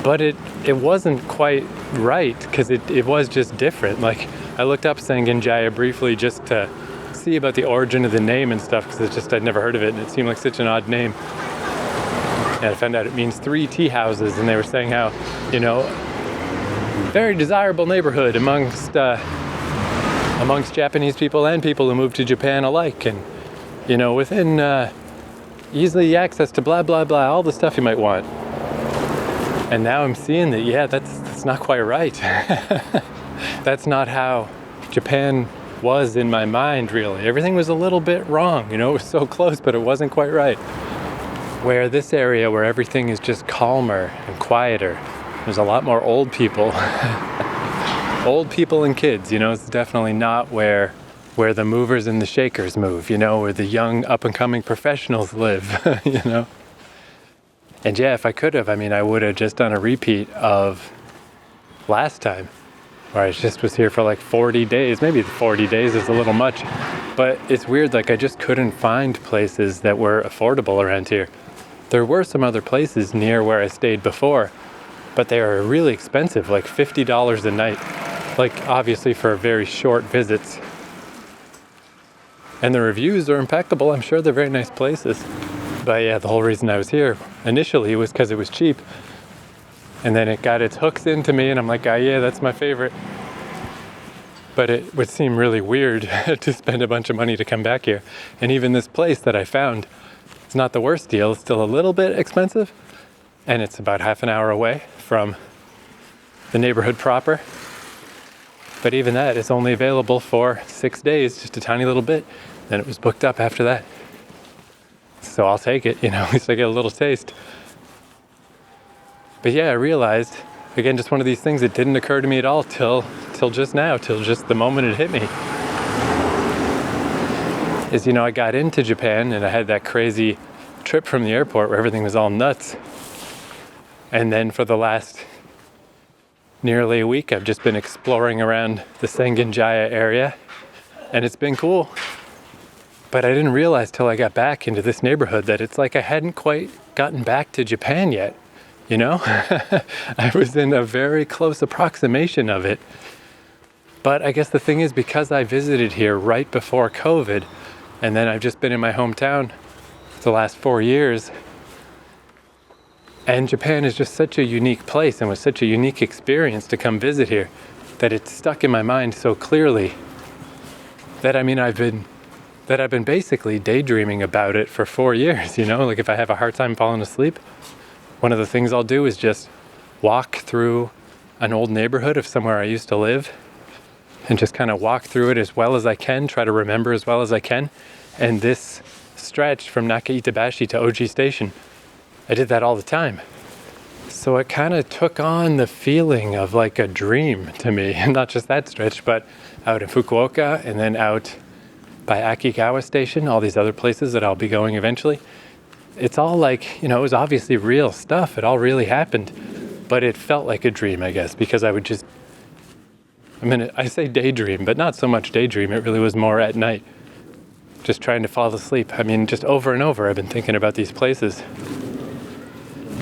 [SPEAKER 1] But it wasn't quite right, because it was just different. Like, I looked up Sengenjaya briefly just to see about the origin of the name and stuff, because it's just, I'd never heard of it, and it seemed like such an odd name. And I found out it means 3 tea houses, and they were saying how, very desirable neighborhood amongst Japanese people and people who moved to Japan alike, and, within easily access to blah, blah, blah, all the stuff you might want. And now I'm seeing that, yeah, that's not quite right. That's not how Japan was in my mind, really. Everything was a little bit wrong, it was so close, but it wasn't quite right. Where this area, where everything is just calmer and quieter, there's a lot more old people. Old people and kids, it's definitely not where the movers and the shakers move, where the young up-and-coming professionals live, And yeah, if I could have, I would have just done a repeat of last time, where I just was here for like 40 days. Maybe 40 days is a little much, but it's weird, like I just couldn't find places that were affordable around here. There were some other places near where I stayed before, but they are really expensive, like $50 a night, like obviously for very short visits. And the reviews are impeccable. I'm sure they're very nice places. But yeah, the whole reason I was here initially was because it was cheap. And then it got its hooks into me, and I'm like, yeah, that's my favorite. But it would seem really weird to spend a bunch of money to come back here. And even this place that I found, it's not the worst deal. It's still a little bit expensive. And it's about half an hour away from the neighborhood proper. But even that is only available for 6 days, just a tiny little bit. Then it was booked up after that. So I'll take it, at least I get a little taste. But yeah, I realized, again, just one of these things that didn't occur to me at all till just now, till just the moment it hit me. Is, I got into Japan and I had that crazy trip from the airport where everything was all nuts. And then for the last nearly a week, I've just been exploring around the Sengenjaya area, and it's been cool. But I didn't realize till I got back into this neighborhood that it's like I hadn't quite gotten back to Japan yet, I was in a very close approximation of it. But I guess the thing is, because I visited here right before COVID, and then I've just been in my hometown the last 4 years, and Japan is just such a unique place and was such a unique experience to come visit here, that it's stuck in my mind so clearly that I've been basically daydreaming about it for 4 years, like if I have a hard time falling asleep, one of the things I'll do is just walk through an old neighborhood of somewhere I used to live and just kind of walk through it as well as I can, try to remember as well as I can. And this stretch from Itabashi to Oji Station, I did that all the time. So it kind of took on the feeling of like a dream to me, and not just that stretch, but out in Fukuoka and then out by Akigawa Station, all these other places that I'll be going eventually. It's all like, it was obviously real stuff. It all really happened, but it felt like a dream, I guess, because I would just, I say daydream, but not so much daydream. It really was more at night, just trying to fall asleep. Just over and over, I've been thinking about these places.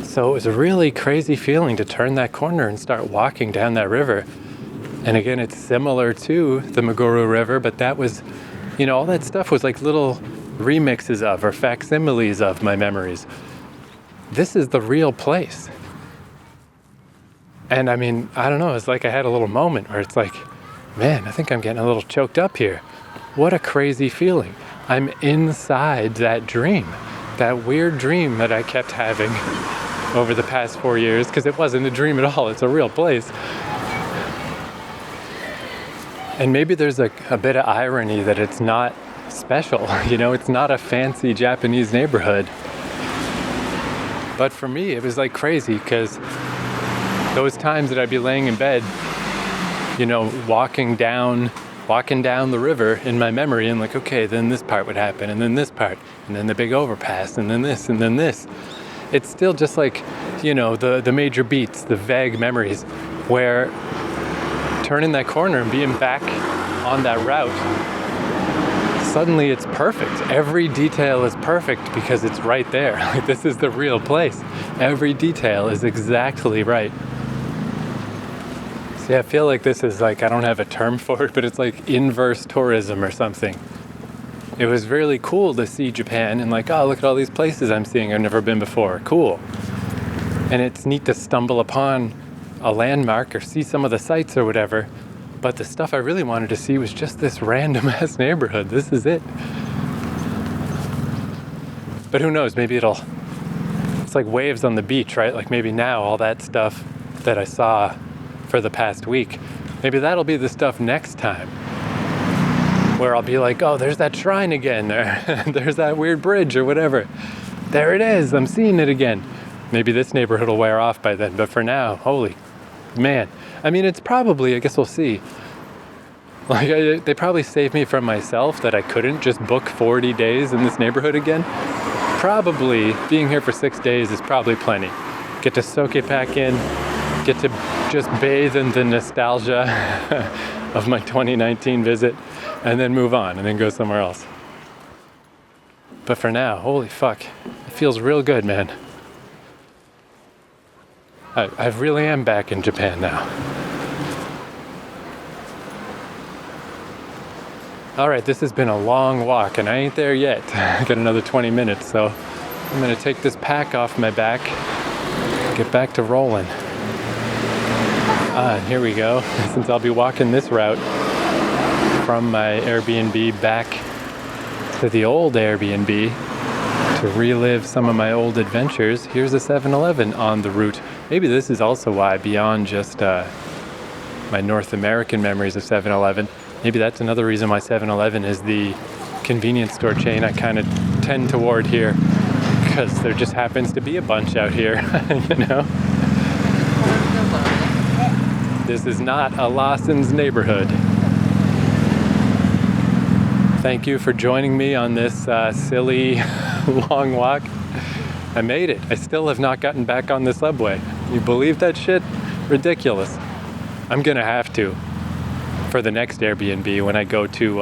[SPEAKER 1] So it was a really crazy feeling to turn that corner and start walking down that river. And again, it's similar to the Meguro River, but that was, all that stuff was like little remixes of or facsimiles of my memories. This is the real place. And I don't know, it's like I had a little moment where it's like, man, I think I'm getting a little choked up here. What a crazy feeling. I'm inside that dream, that weird dream that I kept having over the past 4 years, because it wasn't a dream at all, it's a real place. And maybe there's a bit of irony that it's not special, it's not a fancy Japanese neighborhood. But for me, it was like crazy, because those times that I'd be laying in bed, walking down the river in my memory, and like, okay, then this part would happen, and then this part, and then the big overpass, and then this, and then this. It's still just like, the major beats, the vague memories, where turning that corner and being back on that route, suddenly it's perfect. Every detail is perfect because it's right there. Like, this is the real place. Every detail is exactly right. See, I feel like this is like, I don't have a term for it, but it's like inverse tourism or something. It was really cool to see Japan and like, oh, look at all these places I'm seeing I've never been before. Cool. And it's neat to stumble upon a landmark or see some of the sights or whatever. But the stuff I really wanted to see was just this random ass neighborhood. This is it. But who knows? Maybe it's like waves on the beach, right? Like maybe now all that stuff that I saw for the past week, maybe that'll be the stuff next time. Where I'll be like, oh, there's that shrine again, or there's that weird bridge or whatever. There it is, I'm seeing it again. Maybe this neighborhood will wear off by then, but for now, holy man. It's probably, I guess we'll see. Like, they probably saved me from myself that I couldn't just book 40 days in this neighborhood again. Probably being here for 6 days is probably plenty. Get to soak it back in, get to just bathe in the nostalgia of my 2019 visit, and then move on, and then go somewhere else. But for now, holy fuck, it feels real good, man. I really am back in Japan now. Alright, this has been a long walk, and I ain't there yet. I got another 20 minutes, so I'm gonna take this pack off my back, get back to rolling. And here we go. Since I'll be walking this route from my Airbnb back to the old Airbnb to relive some of my old adventures, here's a 7-Eleven on the route. Maybe this is also why, beyond just my North American memories of 7-Eleven, maybe that's another reason why 7-Eleven is the convenience store chain I kind of tend toward here, because there just happens to be a bunch out here, This is not a Lawson's neighborhood. Thank you for joining me on this silly long walk. I made it. I still have not gotten back on the subway. You believe that shit? Ridiculous. I'm gonna have to for the next Airbnb when I go to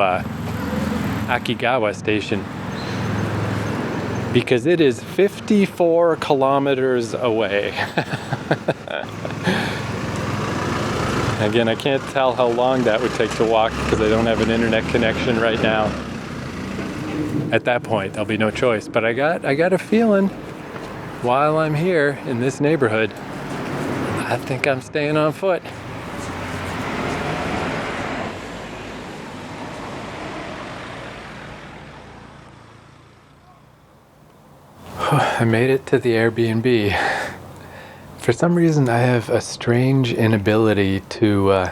[SPEAKER 1] Akigawa Station, because it is 54 kilometers away. Again, I can't tell how long that would take to walk because I don't have an internet connection right now. At that point, there'll be no choice. But I got a feeling while I'm here in this neighborhood, I think I'm staying on foot. I made it to the Airbnb. For some reason, I have a strange inability to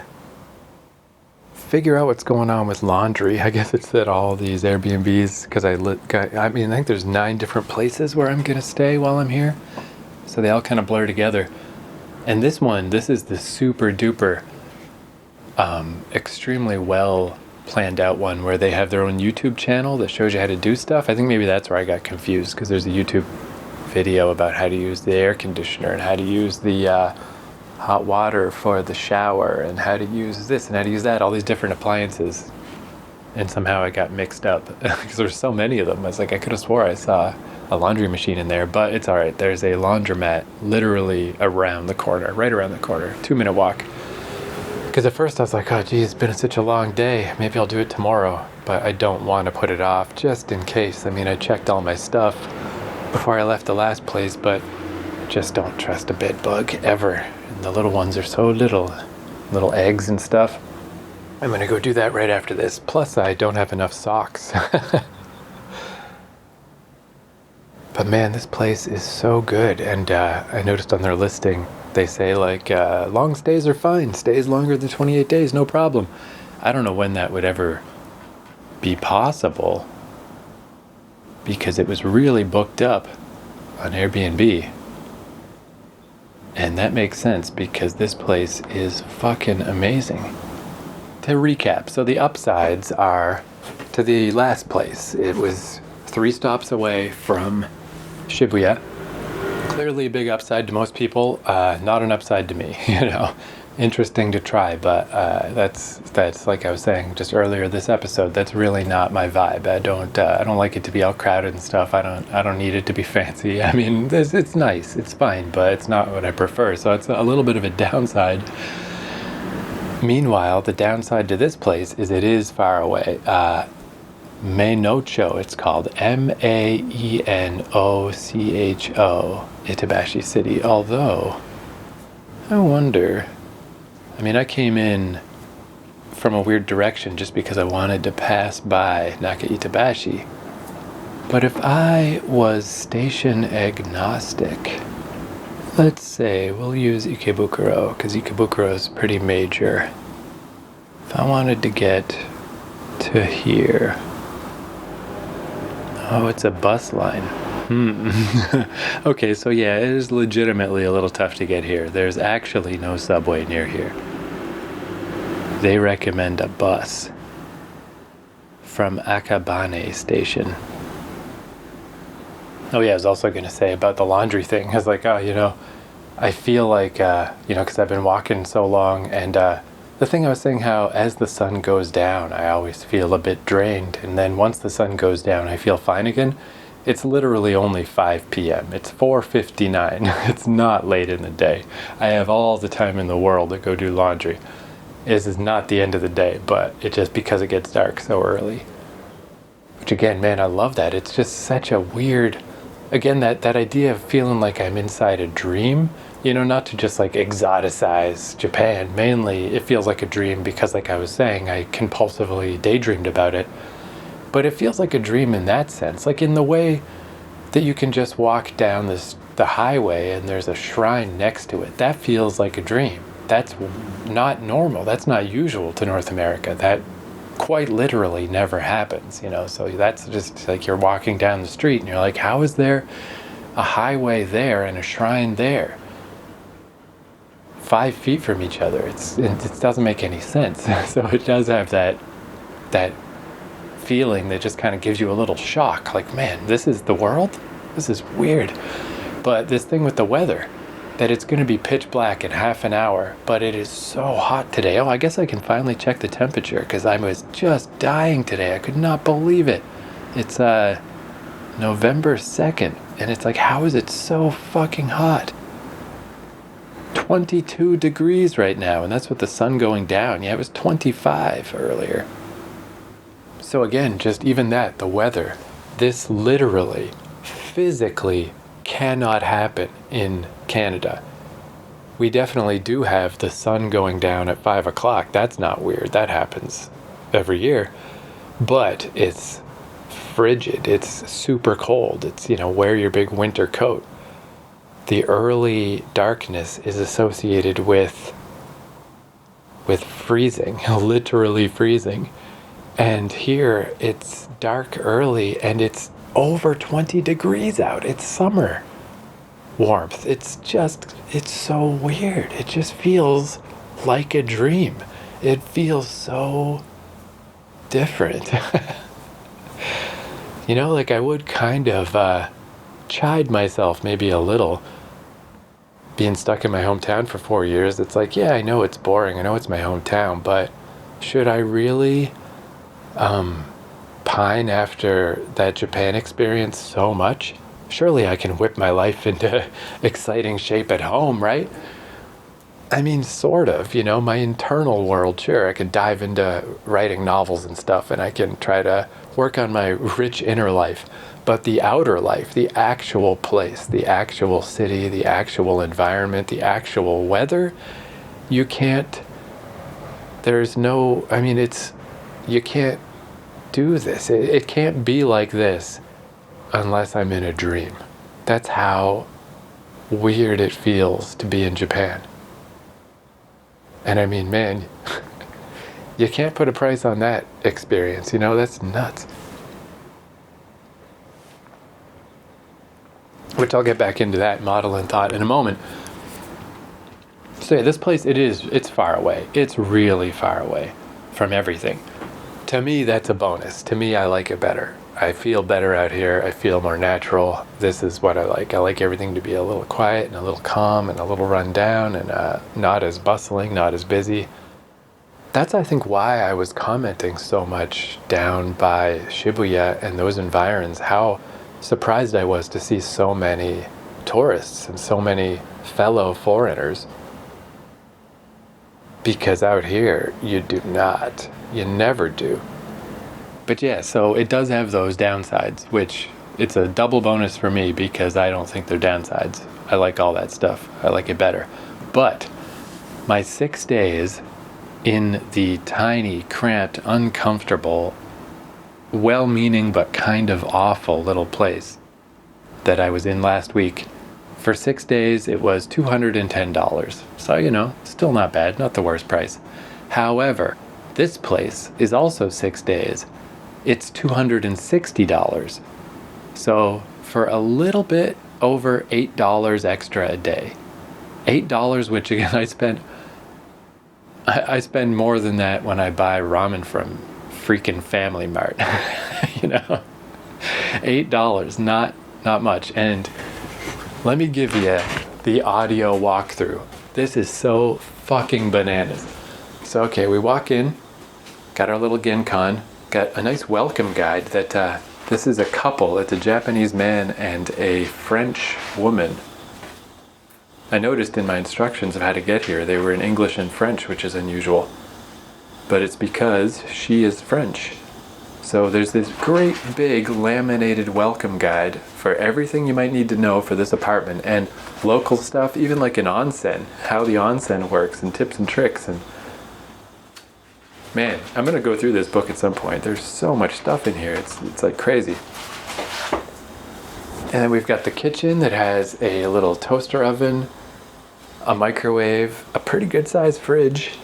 [SPEAKER 1] figure out what's going on with laundry. I guess it's that all these Airbnbs, because I think there's 9 different places where I'm going to stay while I'm here. So they all kind of blur together. And this is the super duper, extremely well planned out one where they have their own YouTube channel that shows you how to do stuff. I think maybe that's where I got confused, because there's a YouTube video about how to use the air conditioner and how to use the hot water for the shower and how to use this and how to use that, all these different appliances. And somehow I got mixed up because there's so many of them. I was like, I could have swore I saw a laundry machine in there, but it's all right. There's a laundromat literally around the corner, right around the corner, 2-minute walk. Because at first I was like, oh geez, it's been such a long day. Maybe I'll do it tomorrow, but I don't want to put it off just in case. I mean, I checked all my stuff before I left the last place, but just don't trust a bed bug ever. And the little ones are so little eggs and stuff. I'm going to go do that right after this. Plus, I don't have enough socks. But man, this place is so good. And I noticed on their listing, they say like, long stays are fine. Stays longer than 28 days, no problem. I don't know when that would ever be possible, because it was really booked up on Airbnb. And that makes sense because this place is fucking amazing. To recap, so the upsides are to the last place. It was 3 stops away from Shibuya. Clearly a big upside to most people, not an upside to me, Interesting to try, but that's like I was saying just earlier this episode, that's really not my vibe. I don't like it to be all crowded and stuff. I don't need it to be fancy. I mean, it's nice, it's fine, but it's not what I prefer. So it's a little bit of a downside. Meanwhile, the downside to this place is it is far away. Maenocho, it's called Maenocho, Itabashi City. Although, I wonder. I mean, I came in from a weird direction just because I wanted to pass by Itabashi. But if I was station agnostic, let's say we'll use Ikebukuro, because Ikebukuro is pretty major. If I wanted to get to here, oh, it's a bus line. Okay, so yeah, it is legitimately a little tough to get here. There's actually no subway near here. They recommend a bus from Accompany station. Oh yeah, I was also going to say about the laundry thing. I was like, I feel like, because I've been walking so long, and the thing I was saying, how as the sun goes down, I always feel a bit drained, and then once the sun goes down, I feel fine again. It's literally only 5 p.m. It's 4:59. It's not late in the day. I have all the time in the world to go do laundry. This is not the end of the day, but it's just because it gets dark so early. Which again, man, I love that. It's just such a weird, again, that idea of feeling like I'm inside a dream, not to just like exoticize Japan. Mainly, it feels like a dream because, like I was saying, I compulsively daydreamed about it. But it feels like a dream in that sense, like in the way that you can just walk down the highway and there's a shrine next to it. That feels like a dream. That's not normal. That's not usual to North America. That quite literally never happens, So that's just like you're walking down the street and you're like, how is there a highway there and a shrine there? 5 feet from each other. It doesn't make any sense. So it does have that feeling that just kind of gives you a little shock, like, man, this is the world? This is weird. But this thing with the weather, that it's going to be pitch black in half an hour, but it is so hot today. Oh, I guess I can finally check the temperature, because I was just dying today. I could not believe it. It's November 2nd, and it's like, how is it so fucking hot? 22 degrees right now, and that's with the sun going down. Yeah, it was 25 earlier. So again, just even that, the weather, this literally, physically cannot happen in Canada. We definitely do have the sun going down at 5 o'clock. That's not weird. That happens every year. But it's frigid. It's super cold. It's, wear your big winter coat. the early darkness is associated with freezing, literally freezing. And here it's dark early and it's over 20 degrees out. It's summer warmth. It's so weird. It just feels like a dream. It feels so different. Like I would kind of chide myself maybe a little being stuck in my hometown for 4 years. It's like, yeah, I know it's boring. I know it's my hometown, but should I really pine after that Japan experience so much? Surely I can whip my life into exciting shape at home, right? I mean, sort of, my internal world, sure, I can dive into writing novels and stuff, and I can try to work on my rich inner life. But the outer life, the actual place, the actual city, the actual environment, the actual weather, you can't, you can't do this. It can't be like this unless I'm in a dream. That's how weird it feels to be in Japan. And I mean, man, you can't put a price on that experience, that's nuts. Which I'll get back into that model and thought in a moment. So yeah, this place, it's far away. It's really far away from everything. To me, that's a bonus. To me, I like it better. I feel better out here. I feel more natural. This is what I like. I like everything to be a little quiet and a little calm and a little run down and not as bustling, not as busy. That's, I think, why I was commenting so much down by Shibuya and those environs, how surprised I was to see so many tourists and so many fellow foreigners. Because out here, you never do. But yeah, so it does have those downsides, which it's a double bonus for me because I don't think they're downsides. I like all that stuff. I like it better. But my 6 days in the tiny, cramped, uncomfortable, well-meaning but kind of awful little place that I was in last week, for 6 days it was $210. So, still not bad, not the worst price. However, this place is also 6 days. It's $260. So for a little bit over $8 extra a day. $8, which again I spend more than that when I buy ramen from freaking Family Mart. $8, not much. And let me give you the audio walkthrough. This is so fucking bananas. So okay, we walk in, got our little Genkan, got a nice welcome guide that this is a couple. It's a Japanese man and a French woman. I noticed in my instructions of how to get here, they were in English and French, which is unusual. But it's because she is French. So there's this great big laminated welcome guide for everything you might need to know for this apartment, and local stuff, even like an onsen, how the onsen works, and tips and tricks. And man, I'm gonna go through this book at some point. There's so much stuff in here, it's like crazy. And then we've got the kitchen that has a little toaster oven, a microwave, a pretty good sized fridge,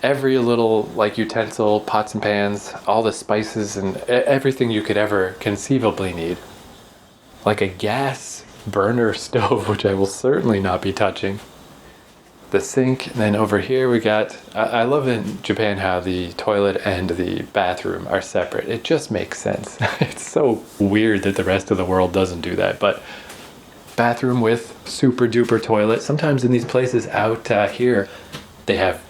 [SPEAKER 1] every little like utensil, pots and pans, all the spices and everything you could ever conceivably need. Like a gas burner stove, which I will certainly not be touching. The sink, and then over here we got, I love in Japan how the toilet and the bathroom are separate. It just makes sense. It's so weird that the rest of the world doesn't do that, but bathroom with super duper toilet. Sometimes in these places out here, they have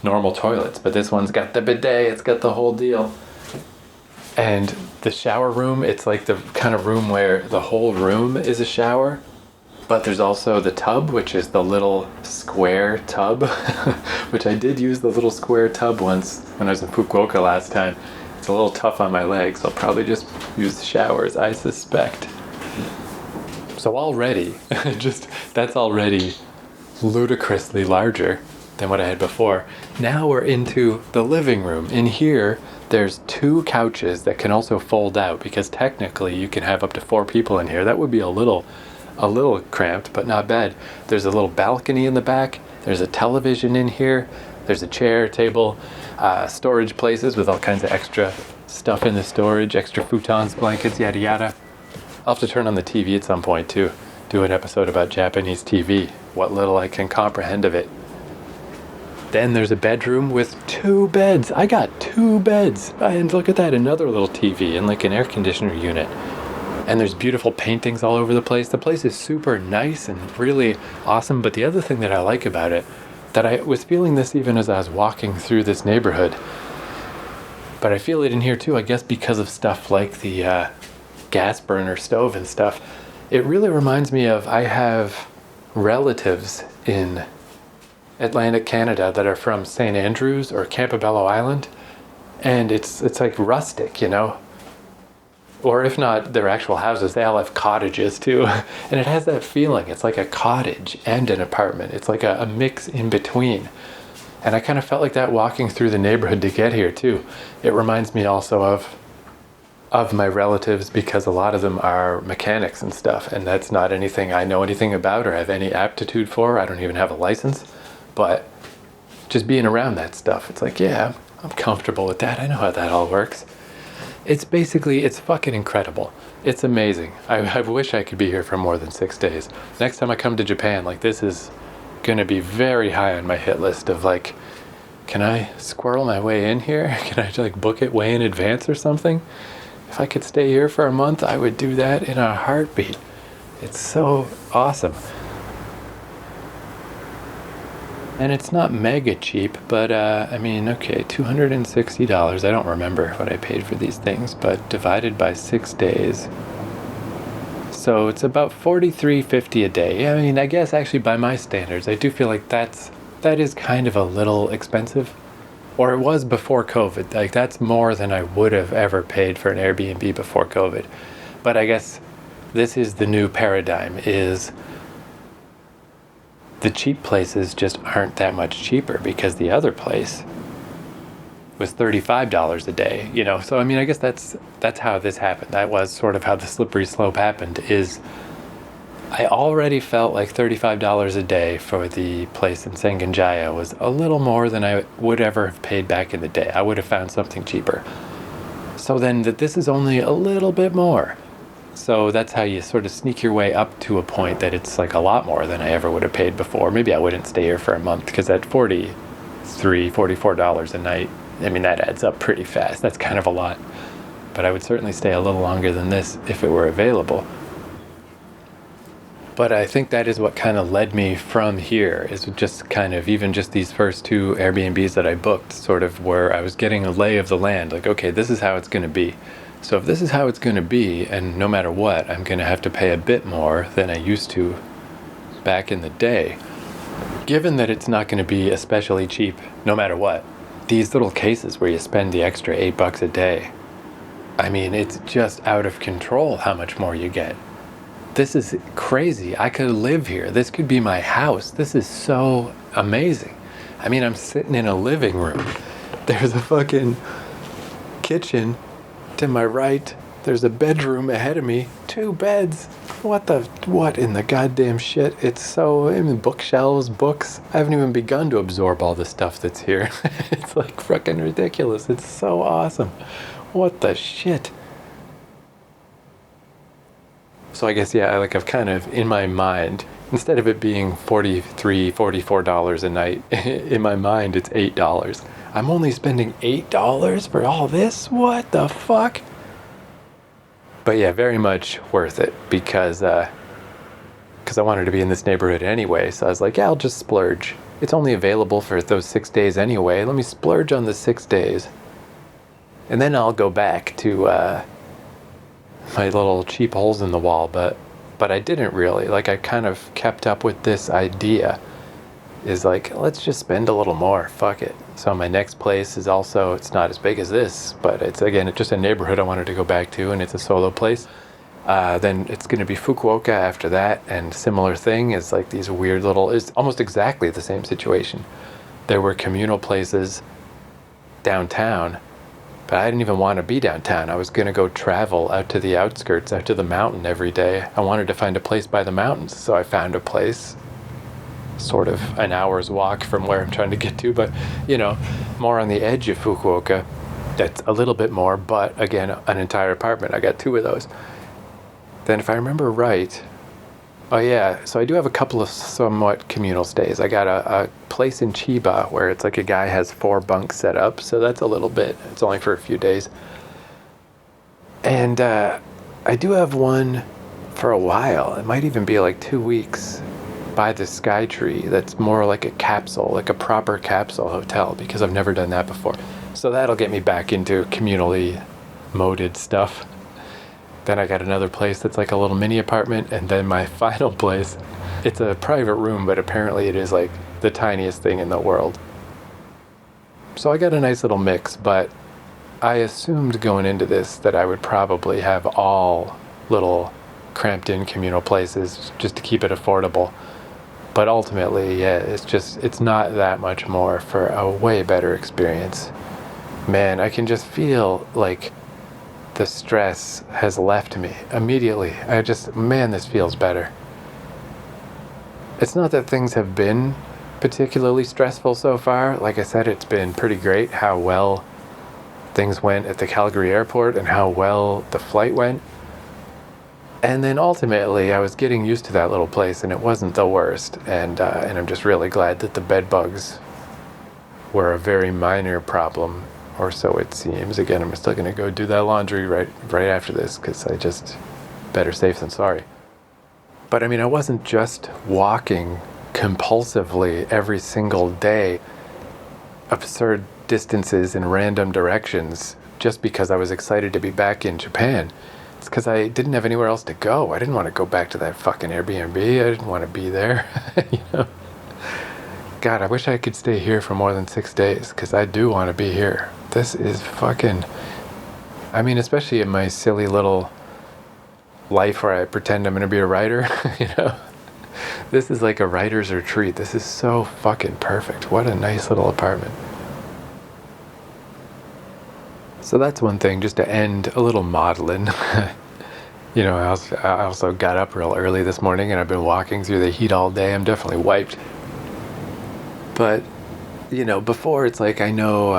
[SPEAKER 1] normal toilets, but this one's got the bidet, it's got the whole deal. And the shower room, it's like the kind of room where the whole room is a shower. But there's also the tub, which is the little square tub, which I did use the little square tub once when I was in Fukuoka last time. It's a little tough on my legs. I'll probably just use the showers, I suspect. So already, that's already ludicrously larger than what I had before. Now we're into the living room. In here, there's 2 couches that can also fold out, because technically you can have up to 4 people in here. That would be a little a little cramped, but not bad. There's a little balcony in the back. There's a television in here. There's a chair, table, storage places with all kinds of extra stuff in the storage, extra futons, blankets, yada yada. I'll have to turn on the TV at some point too. Do an episode about Japanese TV, what little I can comprehend of it. Then there's a bedroom with 2 beds. I got 2 beds. And look at that, another little TV and like an air conditioner unit. And there's beautiful paintings all over the place. The place is super nice and really awesome. But the other thing that I like about it, that I was feeling this even as I was walking through this neighborhood, but I feel it in here too, I guess because of stuff like the gas burner stove and stuff. It really reminds me of, I have relatives in Atlantic Canada that are from St. Andrews or Campobello Island, and it's like rustic, you know, or if not their actual houses, they all have cottages too, and it has that feeling. It's like a cottage and an apartment. It's like a mix in between, and I kind of felt like that walking through the neighborhood to get here too. It reminds me also of my relatives, because a lot of them are mechanics and stuff, and that's not anything I know anything about or have any aptitude for. I don't even have a license. But just being around that stuff, it's like, yeah, I'm comfortable with that. I know how that all works. It's fucking incredible. It's amazing. I wish I could be here for more than 6 days. Next time I come to Japan, like, this is going to be very high on my hit list of like, can I squirrel my way in here? Can I like book it way in advance or something? If I could stay here for a month, I would do that in a heartbeat. It's so awesome. And it's not mega cheap, but I mean, okay, $260. I don't remember what I paid for these things, but divided by 6 days. So it's about $43.50 a day. I mean, I guess actually by my standards, I do feel like that is kind of a little expensive. Or it was before COVID. Like, that's more than I would have ever paid for an Airbnb before COVID. But I guess this is the new paradigm, is the cheap places just aren't that much cheaper, because the other place was $35 a day, you know. So I mean, I guess that's how this happened. That was sort of how the slippery slope happened, is I already felt like $35 a day for the place in Sengenjaya was a little more than I would ever have paid back in the day. I would have found something cheaper. So then that this is only a little bit more. So that's how you sort of sneak your way up to a point that it's like a lot more than I ever would have paid before. Maybe I wouldn't stay here for a month, because at $44 a night, I mean, that adds up pretty fast. That's kind of a lot. But I would certainly stay a little longer than this if it were available. But I think that is what kind of led me from here, is just kind of even just these first 2 Airbnbs that I booked, sort of where I was getting a lay of the land. Like, okay, this is how it's going to be. So if this is how it's going to be, and no matter what, I'm going to have to pay a bit more than I used to back in the day, given that it's not going to be especially cheap no matter what, these little cases where you spend the extra $8 a day, I mean, it's just out of control how much more you get. This is crazy. I could live here. This could be my house. This is so amazing. I mean, I'm sitting in a living room. There's a fucking kitchen to my right. There's a bedroom ahead of me. 2 beds. What in the goddamn shit? It's so, I mean, bookshelves, books. I haven't even begun to absorb all the stuff that's here. It's like fucking ridiculous. It's so awesome. What the shit? So I guess, yeah, I've kind of, in my mind, instead of it being $44 a night, in my mind it's $8. I'm only spending $8 for all this? What the fuck? But yeah, very much worth it, because I wanted to be in this neighborhood anyway, so I was like, yeah, I'll just splurge. It's only available for those 6 days anyway. Let me splurge on the 6 days. And then I'll go back to my little cheap holes in the wall, but I didn't really. Like, I kind of kept up with this idea, is like, let's just spend a little more, fuck it. So my next place is also, it's not as big as this, but it's, again, it's just a neighborhood I wanted to go back to, and it's a solo place. Then it's going to be Fukuoka after that, and similar thing is like these weird little, it's almost exactly the same situation. There were communal places downtown But I didn't even want to be downtown. I was going to go travel out to the outskirts, out to the mountain every day. I wanted to find a place by the mountains. So I found a place sort of an hour's walk from where I'm trying to get to, but, you know, more on the edge of Fukuoka. That's a little bit more, but again, an entire apartment. I got 2 of those. Then if I remember right, oh yeah, so I do have a couple of somewhat communal stays. I got a place in Chiba where it's like a guy has 4 bunks set up, so that's a little bit. It's only for a few days. And I do have one for a while. It might even be like 2 weeks by the Sky Tree. That's more like a capsule, like a proper capsule hotel, because I've never done that before. So that'll get me back into communally moded stuff. Then I got another place that's like a little mini apartment, and then my final place, it's a private room, but apparently it is like the tiniest thing in the world. So I got a nice little mix, but I assumed going into this that I would probably have all little cramped in communal places just to keep it affordable. But ultimately, yeah, it's not that much more for a way better experience. Man, I can just feel like the stress has left me immediately. Man, this feels better. It's not that things have been particularly stressful so far. Like I said, it's been pretty great how well things went at the Calgary airport and how well the flight went. And then ultimately, I was getting used to that little place, and it wasn't the worst. And I'm just really glad that the bed bugs were a very minor problem, or so it seems. Again, I'm still going to go do that laundry right after this, because I just better safe than sorry. But I mean, I wasn't just walking compulsively every single day, absurd distances in random directions, just because I was excited to be back in Japan. It's because I didn't have anywhere else to go. I didn't want to go back to that fucking Airbnb. I didn't want to be there. You know? God, I wish I could stay here for more than 6 days, because I do want to be here. This is fucking... I mean, especially in my silly little life where I pretend I'm going to be a writer, you know? This is like a writer's retreat. This is so fucking perfect. What a nice little apartment. So that's one thing, just to end a little maudlin. You know, I also got up real early this morning, and I've been walking through the heat all day. I'm definitely wiped. But, you know, before it's like I know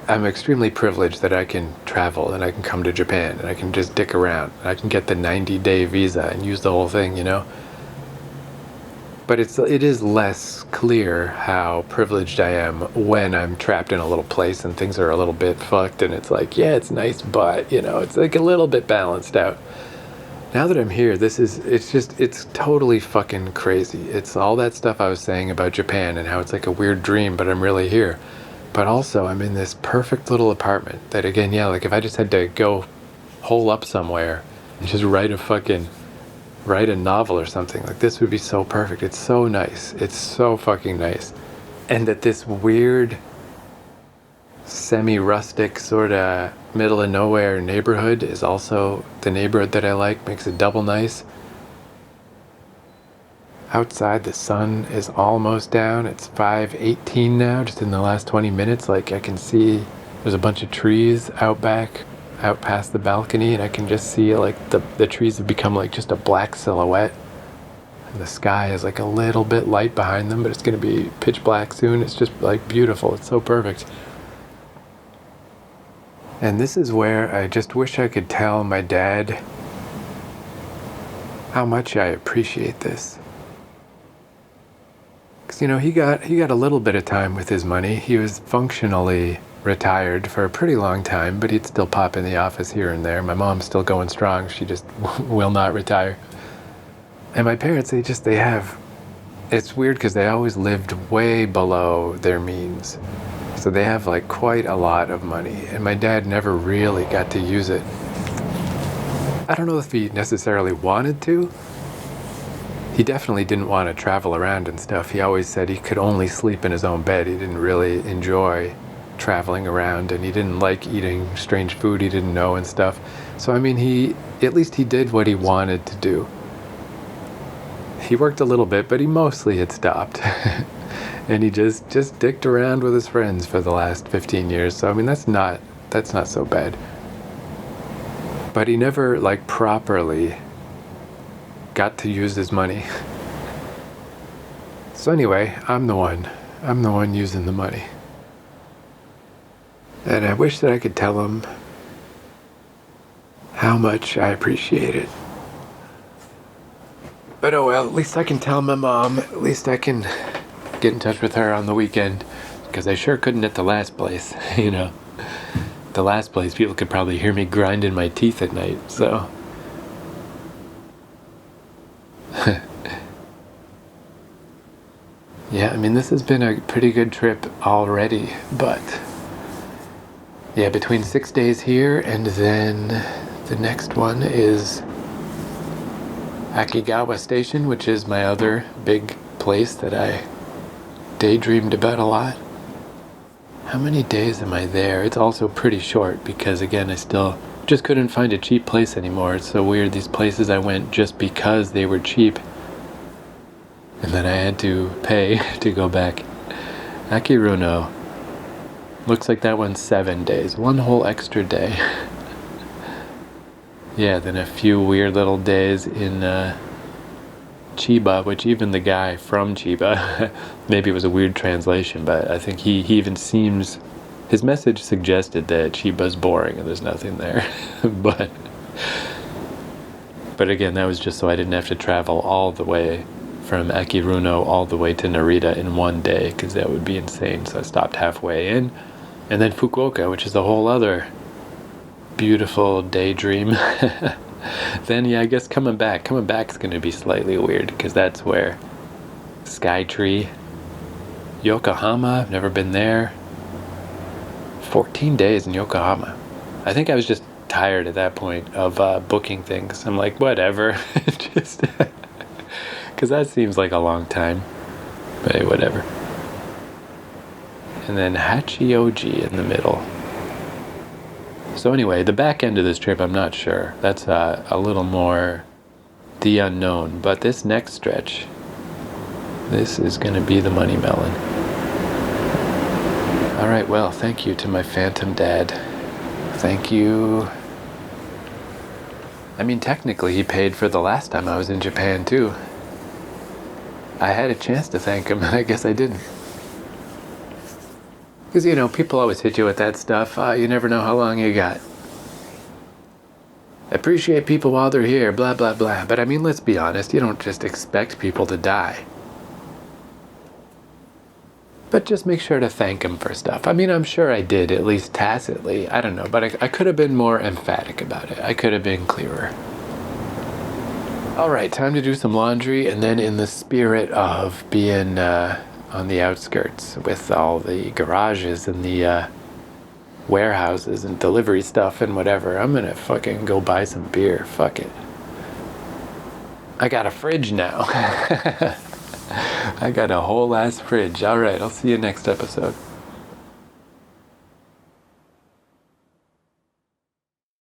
[SPEAKER 1] I'm extremely privileged that I can travel and I can come to Japan and I can just dick around. And I can get the 90-day visa and use the whole thing, you know? But it is less clear how privileged I am when I'm trapped in a little place and things are a little bit fucked, and it's like, yeah, it's nice, but, you know, it's like a little bit balanced out. Now that I'm here, it's totally fucking crazy. It's all that stuff I was saying about Japan and how it's like a weird dream, but I'm really here. But also, I'm in this perfect little apartment that, again, yeah, like if I just had to go hole up somewhere and just write a novel or something, like this would be so perfect. It's so nice. It's so fucking nice. And that this weird semi-rustic sort of middle of nowhere neighborhood is also the neighborhood that I like, makes it double nice. Outside the sun is almost down. It's 5:18 now, just in the last 20 minutes. Like I can see there's a bunch of trees out back, out past the balcony, and I can just see like the trees have become like just a black silhouette. And the sky is like a little bit light behind them, but it's going to be pitch black soon. It's just like beautiful. It's so perfect. And this is where I just wish I could tell my dad how much I appreciate this. Because, you know, he got a little bit of time with his money. He was functionally retired for a pretty long time, but he'd still pop in the office here and there. My mom's still going strong. She just will not retire. And my parents, they have, it's weird because they always lived way below their means. So they have like quite a lot of money, and my dad never really got to use it. I don't know if he necessarily wanted to. He definitely didn't want to travel around and stuff. He always said he could only sleep in his own bed. He didn't really enjoy traveling around, and he didn't like eating strange food he didn't know and stuff. So I mean, at least he did what he wanted to do. He worked a little bit, but he mostly had stopped. And he just dicked around with his friends for the last 15 years. So I mean, that's not That's not so bad. But he never, like, properly got to use his money. So anyway, I'm the one using the money. And I wish that I could tell him how much I appreciate it. But oh well, at least I can tell my mom. At least I can get in touch with her on the weekend. Because I sure couldn't at the last place, you know. The last place, people could probably hear me grinding my teeth at night, so. Yeah, I mean, this has been a pretty good trip already, but yeah, between 6 days here and then the next one is Akigawa Station, which is my other big place that I daydreamed about a lot. How many days am I there? It's also pretty short because, again, I still just couldn't find a cheap place anymore. It's so weird, these places I went just because they were cheap. And then I had to pay to go back. Akiruno. Looks like that one's 7 days. One whole extra day. Yeah, then a few weird little days in Chiba, which even the guy from Chiba, maybe it was a weird translation, but I think he even seems, his message suggested that Chiba's boring and there's nothing there. but again, that was just so I didn't have to travel all the way from Akiruno all the way to Narita in one day, because that would be insane. So I stopped halfway in, and then Fukuoka, which is a whole other beautiful daydream. Then yeah, I guess coming back is going to be slightly weird, because that's where Skytree, Yokohama, I've never been there. 14 days in Yokohama. I think I was just tired at that point of booking things. I'm like, whatever, just because that seems like a long time, but hey, whatever. And then Hachioji in the middle. So anyway, the back end of this trip, I'm not sure. That's a little more the unknown. But this next stretch, this is going to be the money melon. All right, well, thank you to my phantom dad. Thank you. I mean, technically, he paid for the last time I was in Japan, too. I had a chance to thank him, and I guess I didn't. Because, you know, people always hit you with that stuff. You never know how long you got. Appreciate people while they're here, blah, blah, blah. But, I mean, let's be honest. You don't just expect people to die. But just make sure to thank them for stuff. I mean, I'm sure I did, at least tacitly. I don't know. But I could have been more emphatic about it. I could have been clearer. All right, time to do some laundry. And then in the spirit of being on the outskirts with all the garages and the warehouses and delivery stuff and whatever, I'm going to fucking go buy some beer. Fuck it. I got a fridge now. I got a whole ass fridge. All right, I'll see you next episode.